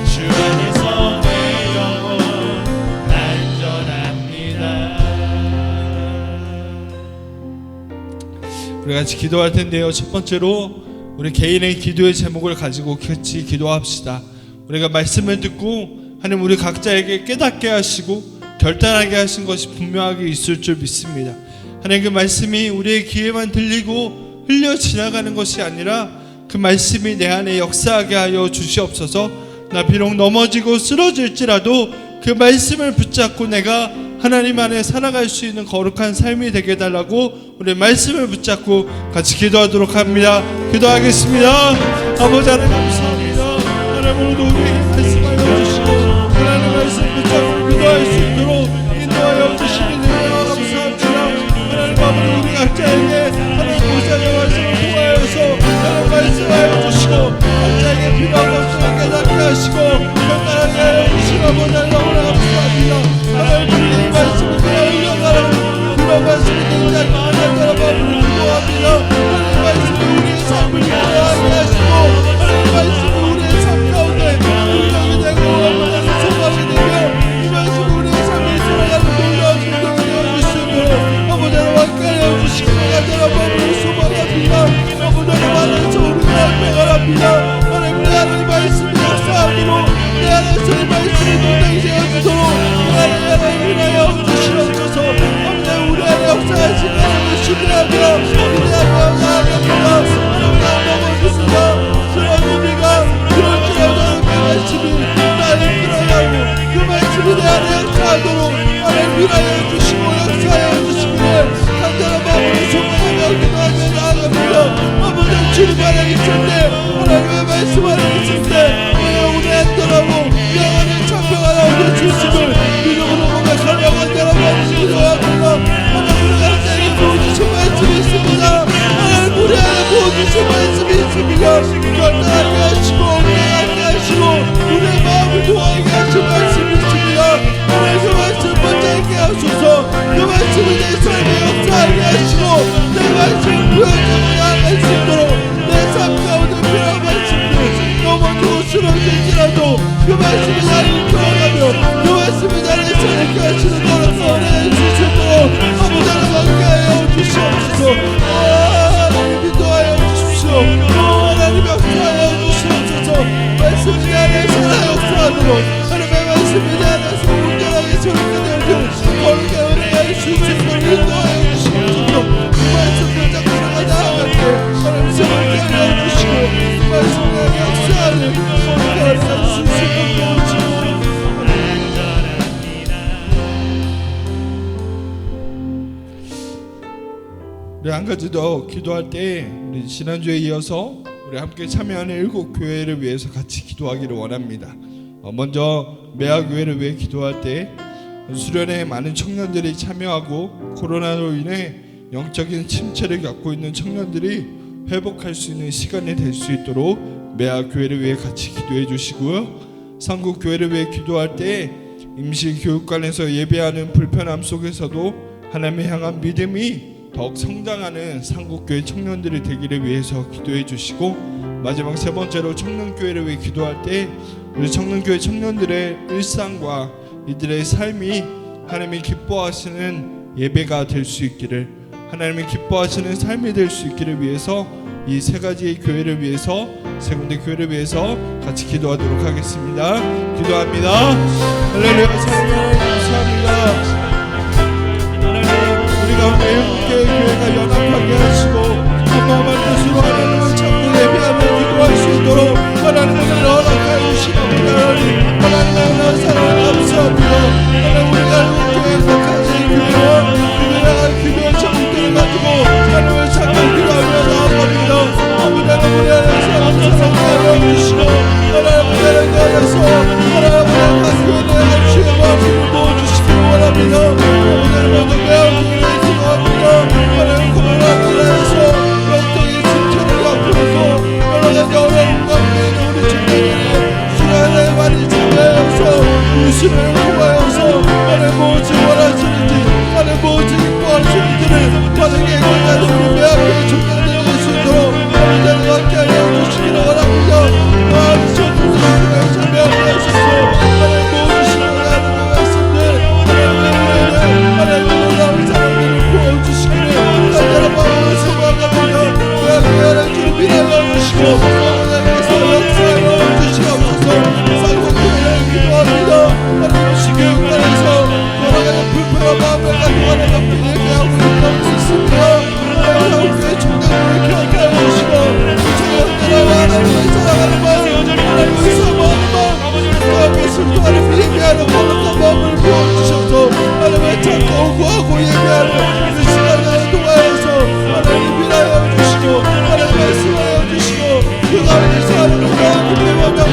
주 안에서 내 영혼 안전합니다. 우리 같이 기도할 텐데요. 첫 번째로 우리 개인의 기도의 제목을 가지고 같이 기도합시다. 우리가 말씀을 듣고 하나님 우리 각자에게 깨닫게 하시고 결단하게 하신 것이 분명하게 있을 줄 믿습니다. 하나님 그 말씀이 우리의 귀에만 들리고 흘려 지나가는 것이 아니라 그 말씀이 내 안에 역사하게 하여 주시옵소서. 나 비록 넘어지고 쓰러질지라도 그 말씀을 붙잡고 내가 하나님 안에 살아갈 수 있는 거룩한 삶이 되게 해달라고 우리 말씀을 붙잡고 같이 기도하도록 합니다. 기도하겠습니다. 아버지 하나님 감사합니다. 하나님 오늘도 우리에게 말씀하여 주시고 하나님 말씀 붙잡고 기도할 수 있도록 인도하여 주시니 되며 감사합니다. 하나님 아버지 우리 각자에게 하나님 목사의 말씀을 통하여서 하나님 말씀하여 주시고 각자에게 필요한 것을 깨닫게 하시고 편안하게 하여 주시고 아버지 하나님 감사합니다. 하나님 이 말씀을 그냥 흘려가라는 그런 말씀이 굉장히 많았다는 마음으로 기도합니다. 하나님 말씀이 우리의 삶을 기도하게 하시고 하나님 말씀이 우리의 삶 가운데 능력이 되고 하나님 소망이 되며 이 말씀이 우리의 삶을 살아가는 놀라운 능력이 되어주시고 아버지 하나님 함께하여 주시고 가자라 마음으로 소망합니다. 아버지 하나님 안에서 우리가 행하랍니다. 하나님 내 안에 말씀이 역사하기로 내 안에서 이 말씀이 동행이 되어주도록 하나님 인하여 주시옵소서. 아버지 우리 안에 역사하신 하나님을 신뢰하며 우리 안에 역사하겠습니다. 넘어졌습니다. 그런 우리가 그럴지라도 그 말씀이 나를 끌어가고 그 말씀이 내 안에 역사하도록 하나님 인하여 주시고 역사하여 주시기를 간절한 마음으로 소망하며 기도하며 나아갑니다. 아버지 주님 안에 있을 때 하나님의 말씀 안에 있을 때 우리 안 떠나고 영원히 참평하여 얻을 주심을 믿음으로 고백하며 간절한 마음으로 기도합니다. 하나님 우리가 내게 부어주신 말씀이 있습니다. 하나님 우리 안에 부어주신 말씀이 있습니다. 결단하게 하시고 엉뚱하게 하시고 우리의 마음을 통하게 하신 말씀이 있습니다. 하나님 그 말씀 붙잡게 하소서. 그 말씀이 내 삶에 역사하게 하시고 내 말씀을 부여잡고 나아갈 수 있도록 내 삶 가운데 필요한 말씀들 넘어지고 쓰러질지라도 그 말씀이 나를 끌어가며 그 말씀이 나를 살게 하시는 거라서 은혜해 주시도록 아버지 하나님 함께하여 주시옵소서. 하나님 인도하여 주십시오. 하나님 역사하여 주시옵소서. 말씀이 내 안에 살아 역사하도록 하나님의 말씀이 내 안에서 온전하게 설득되어지는 거룩에 은혜해 주시옵소서. 인도하여 주시옵소서. 그 말씀 붙잡고 나아갈 때 하나님 세월게 하여 주시고 그 말씀이 나를 역사하는 거룩에 은혜해 주시옵소서. 우리 한 가지 더 기도할 때 우리 지난주에 이어서 우리 함께 참여하는 7교회를 위해서 같이 기도하기를 원합니다. 먼저 매화교회를 위해 기도할 때 수련회에 많은 청년들이 참여하고 코로나로 인해 영적인 침체를 겪고 있는 청년들이 회복할 수 있는 시간이 될 수 있도록 매화교회를 위해 같이 기도해 주시고요. 상국교회를 위해 기도할 때 임시교육관에서 예배하는 불편함 속에서도 하나님을 향한 믿음이 더욱 성장하는 상국교회 청년들이 되기를 위해서 기도해 주시고 마지막 세 번째로 청년교회를 위해 기도할 때 우리 청년교회 청년들의 일상과 이들의 삶이 하나님이 기뻐하시는 예배가 될 수 있기를 하나님이 기뻐하시는 삶이 될 수 있기를 위해서 이 세 가지의 교회를 위해서 세 군데 교회를 위해서 같이 기도하도록 하겠습니다. 기도합니다. 할렐루야. 사랑하는 감사합니다. 가운데 7개의 교회가 연합하게 하시고 한마음한 뜻으로 하나님을 찾고 예배하며 기도할 수 있도록 하나님을 허락하여 주시옵니다. 하나님의 은혜와 사랑을 감사합니다. 하나님 우리가 7개의 각각의 교회와 그들의 기도의 제목들을 가지고 하나님을 찾고 기도하며 나아갑니다. 아버지 하나님 우리 안에서 사랑하여 주시고 하나님 우리 안에서 하나님 각 교회에 대한 주의 마음을 부어주시기를 원합니다. 아버지 하나님 모든 매우 하나님 코로나로 인해서 영적인 위하여 이 시간을 통하여서 하나님 위하여 주시고 하나님 말씀하여 주시고 그 가운데서 하나님 깊이 만나고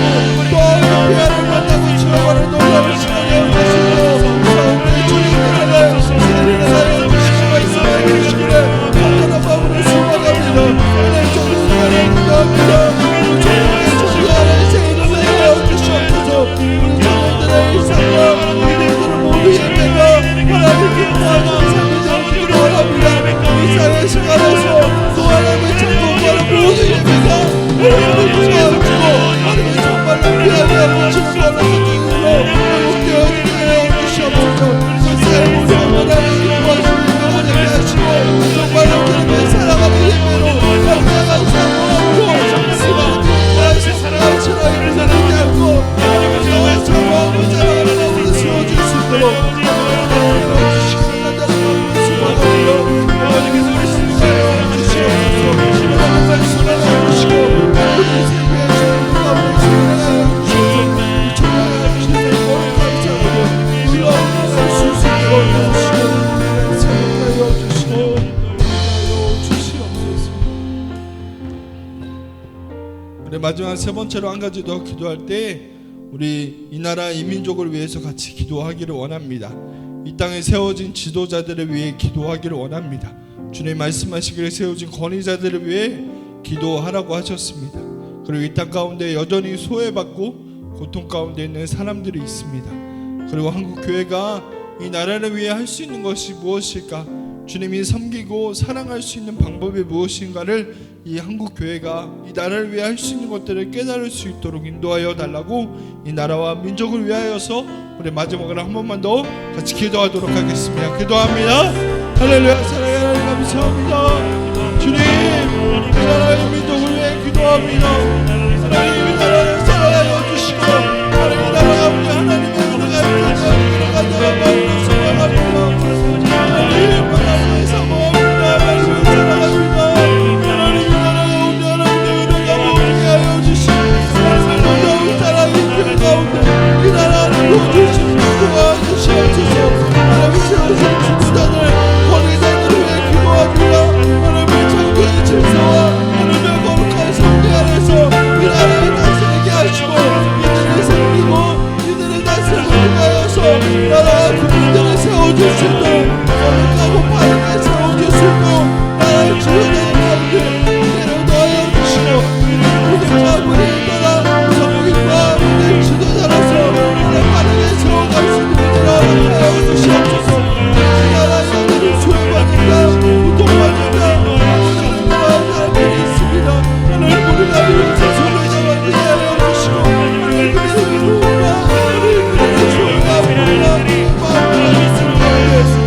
또 하나님 위하여 만나고 지나가는 놀라운 시간이 되시고 가운데 주님께는 세례를 주시고 말씀하여 주시기를 간단한 마음으로 소망합니다. 하나님 정말 기도합니다. 우리 정말 하나님 세례를 하여 주시옵소서. 우리 정말들의 일상과 이들을 모두 예배가 하나님 기뻐하는 삶이 되기를 원합니다. 이 사회 시간에서 또 하나님의 천국과는 모든 예배가 하나님을 기뻐하시고 하나님의 정말로 귀하게 주시고 하나님으로 회복되어지게 하여 주시옵소서. 이 사회 모든 하나님 기뻐하시고 예배하게 하시고 정말로 주님의 사랑하는 예배로 감사한 사랑으로 하나님의 사랑을 전하게 되지 않고 하나님의 정말 사랑하는 마음으로 세워줄 수 있도록 마지막 세 번째로 한 가지 더 기도할 때 우리 이 나라 이 민족을 위해서 같이 기도하기를 원합니다. 이 땅에 세워진 지도자들을 위해 기도하기를 원합니다. 주님 말씀하시기를 세워진 권위자들을 위해 기도하라고 하셨습니다. 그리고 이 땅 가운데 여전히 소외받고 고통 가운데 있는 사람들이 있습니다. 그리고 한국 교회가 이 나라를 위해 할 수 있는 것이 무엇일까? 주님이 섬기고 사랑할 수 있는 방법이 무엇인가를 이 한국 교회가 이 나라를 위해 할 수 있는 것들을 깨달을 수 있도록 인도하여 달라고 이 나라와 민족을 위하여서 우리 마지막으로 한 번만 더 같이 기도하도록 하겠습니다. 기도합니다. 할렐루야. 사랑의 하나님 감사합니다. 주님 이 나라의 민족을 위해 기도합니다. 하나님 이 나라를 사랑하여 주시고 하나님 이 나라가 우리 하나님의 은혜가 있는 간절한 마음으로 소망합니다. 하나님 하나님의 사모합니다. 말씀을 사랑합니다. 하나님 이 나라가 우리 하나님의 은혜가 모으게 하여 주시고 놀라운 사랑이 그 가운데 이 나라를 도와주시고 도와주시옵소서. 하나님 세우신 지도자들 권위자들을 위해 기도합니다. 하나님의 창조의 질서와 하나님의 거룩한 성리 안에서 이 나라를 다스리게 하시고 이들을 섬기고 이들을 다스리게 하여서 나라와 국민들을 세워줄 수 있도록 거룩하고 바르게 세워줄 수 있도록 나라의 지도자들 가운데 이들을 도와여 주시고 모든 자들이 따라 성국인과 우리의 지도자로서 이들을 바르게 세워갈 수 있는 이들을 허락하여 주시옵소서. 이 나라의 자들이 소외받는다 고통받는다 모든 사람들이 있습니다. 하나님 우리가 이렇게 손을 잡아 위하여 주시고 하나님 그들의 누구나 하나님 그들의 소외가 모르나 마음을 있습니다.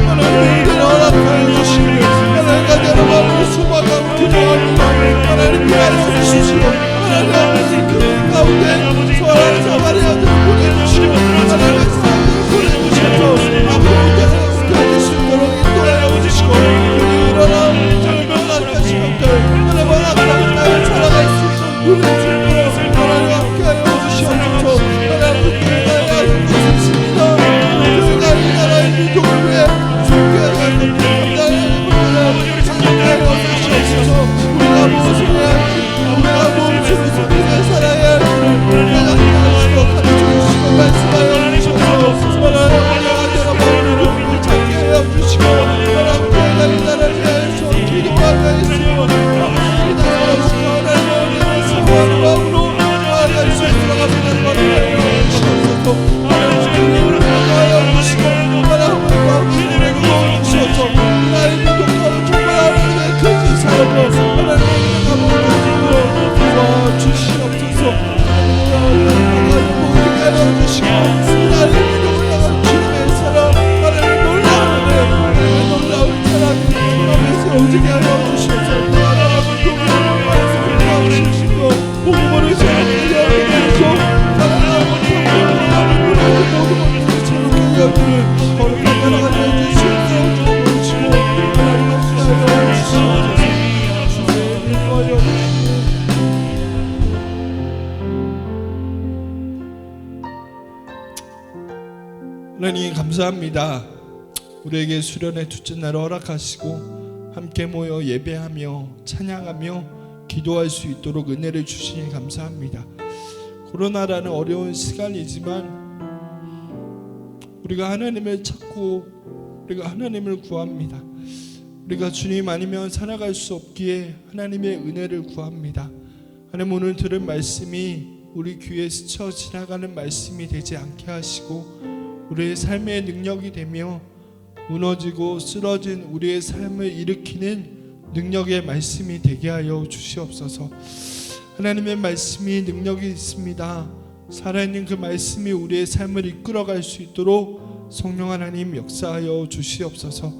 하나님 이들을 허락하여 주시고 하나님 가대로 마음을 소망하고 기도합니다. 하나님 위하여 주시고 하나님 그 가운데 소환한 사마리아들을 보내주시고 하나님의 사람들을 보내주셔서 앞으로 웃겨질 수 있도록 인도하여 주시고 그들이 일어나 정말 하신 것들 하나님 하나님 나를 살아갈 수 있는 눈을 주시고 하나님 함께하여 주시옵소서. 하나님 그들이 하신 것이 있습니다. 그들가 이 나라의 민족을 위해 존귀하게 감당하는 것들을 상대하여 주시옵소서. 우리가 무엇을 해야 할지 우리가 무엇을 믿음의 살아야 할지를 깨닫게 하시고 가르쳐주시고 말씀하여 주셔서 하나님 하나님 마음으로 찾게 하여 주시고 하나님 교회가 이 나라를 위해서 기도하게 하시고 이 나라로서 하나님의 사모하는 마음으로 나아갈 수 있도록 하여 주시옵소서. 하나님 하여 주시고 하나님의 마음을 부어주셔서 나의 민족과 정말 하나님의 큰 사랑으로 하나님의 감옥으로 도와주시옵소서. 하나님 모두게 하여 주시고 나의 민족을 향한 주님의 사랑 하나님의 놀라운 은혜 하나님의 놀라운 사랑이 하나님의 세워지게 하여 주시옵소서. 하나님의 동물을 주시고 복음을 세우게 하시고 하나님의 평강을 모든 것들을 새롭게 여기를 거룩한 나라가 되어주시옵소서. 주시고 하나님의 사랑을 주시옵소서. 하나님 감사합니다. 우리에게 수련의 둘째 날을 허락하시고 함께 모여 예배하며 찬양하며 기도할 수 있도록 은혜를 주시니 감사합니다. 코로나라는 어려운 시간이지만 우리가 하나님을 찾고 우리가 하나님을 구합니다. 우리가 주님 아니면 살아갈 수 없기에 하나님의 은혜를 구합니다. 하나님, 오늘 들은 말씀이 우리 귀에 스쳐 지나가는 말씀이 되지 않게 하시고 우리의 삶의 능력이 되며 무너지고 쓰러진 우리의 삶을 일으키는 능력의 말씀이 되게 하여 주시옵소서. 하나님의 말씀이 능력이 있습니다. 살아있는 그 말씀이 우리의 삶을 이끌어갈 수 있도록 성령 하나님 역사하여 주시옵소서.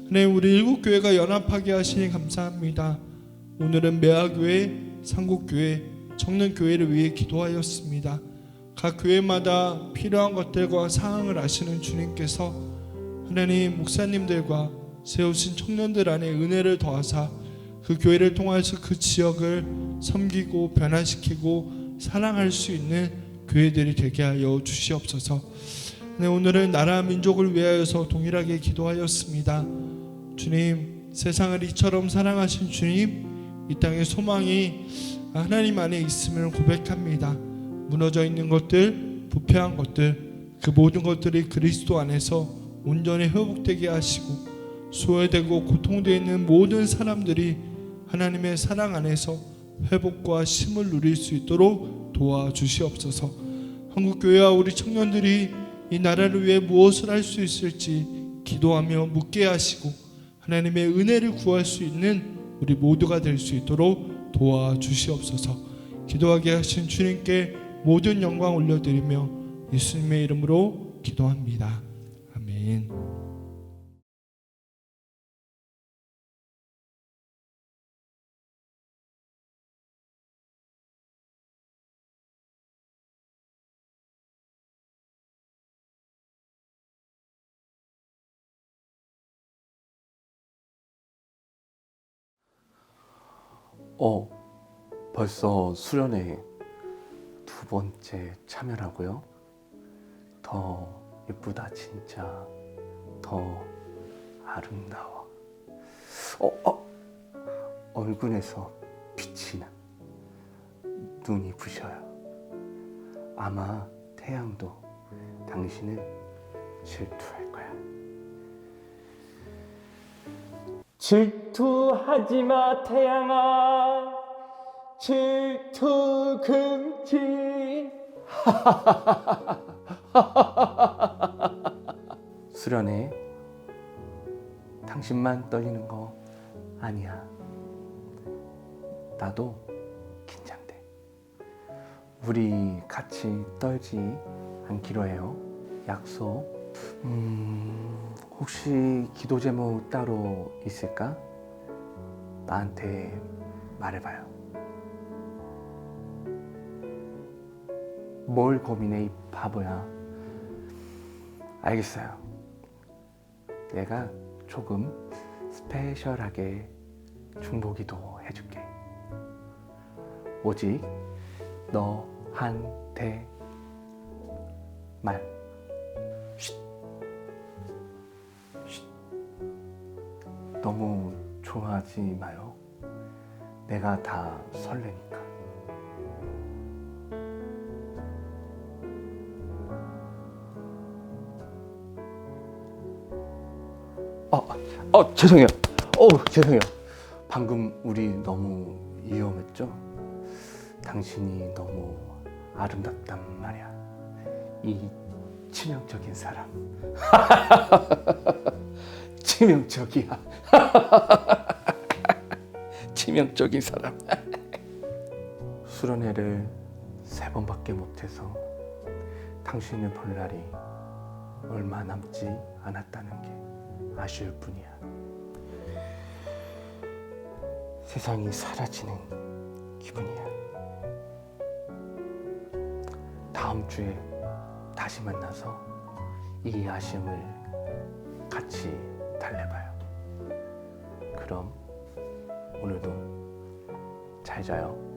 하나님, 우리 일곱교회가 연합하게 하시니 감사합니다. 오늘은 매화교회, 상국교회, 청년교회를 위해 기도하였습니다. 각 교회마다 필요한 것들과 사항을 아시는 주님께서 하나님, 목사님들과 세우신 청년들 안에 은혜를 더하사 그 교회를 통해서 그 지역을 섬기고 변화시키고 사랑할 수 있는 교회들이 되게 하여 주시옵소서. 네, 오늘은 나라 민족을 위하여서 동일하게 기도하였습니다. 주님, 세상을 이처럼 사랑하신 주님, 이 땅의 소망이 하나님 안에 있음을 고백합니다. 무너져 있는 것들, 부패한 것들, 그 모든 것들이 그리스도 안에서 온전히 회복되게 하시고 소외되고 고통되어 있는 모든 사람들이 하나님의 사랑 안에서 회복과 쉼을 누릴 수 있도록 도와주시옵소서. 한국교회와 우리 청년들이 이 나라를 위해 무엇을 할 수 있을지 기도하며 묻게 하시고 하나님의 은혜를 구할 수 있는 우리 모두가 될 수 있도록 도와주시옵소서. 기도하게 하신 주님께 모든 영광 올려드리며 예수님의 이름으로 기도합니다. 아멘. 벌써 수련회 두 번째 참여라고요? 더 예쁘다, 진짜. 더 아름다워. 얼굴에서 빛이 나. 눈이 부셔요. 아마 태양도 당신을 질투할 거야. 질투하지 마, 태양아. 질투 금지. 수련회 당신만 떨리는 거 아니야. 나도 긴장돼. 우리 같이 떨지 않기로 해요. 약속. 혹시 기도 제목 따로 있을까? 나한테 말해봐요. 뭘 고민해, 이 바보야. 알겠어요. 내가 조금 스페셜하게 중보기도 해줄게. 오직 너한테 말. 쉿. 너무 좋아하지 마요. 내가 다 설레니까. 죄송해요. 죄송해요. 방금 우리 너무 위험했죠? 당신이 너무 아름답단 말이야. 이 치명적인 사람. 치명적이야. 치명적인 사람. 수련회를 3번밖에 못해서 당신을 볼 날이 얼마 남지 않았다는 게 아쉬울 뿐이야. 세상이 사라지는 기분이야. 다음 주에 다시 만나서 이 아쉬움을 같이 달래봐요. 그럼 오늘도 잘 자요.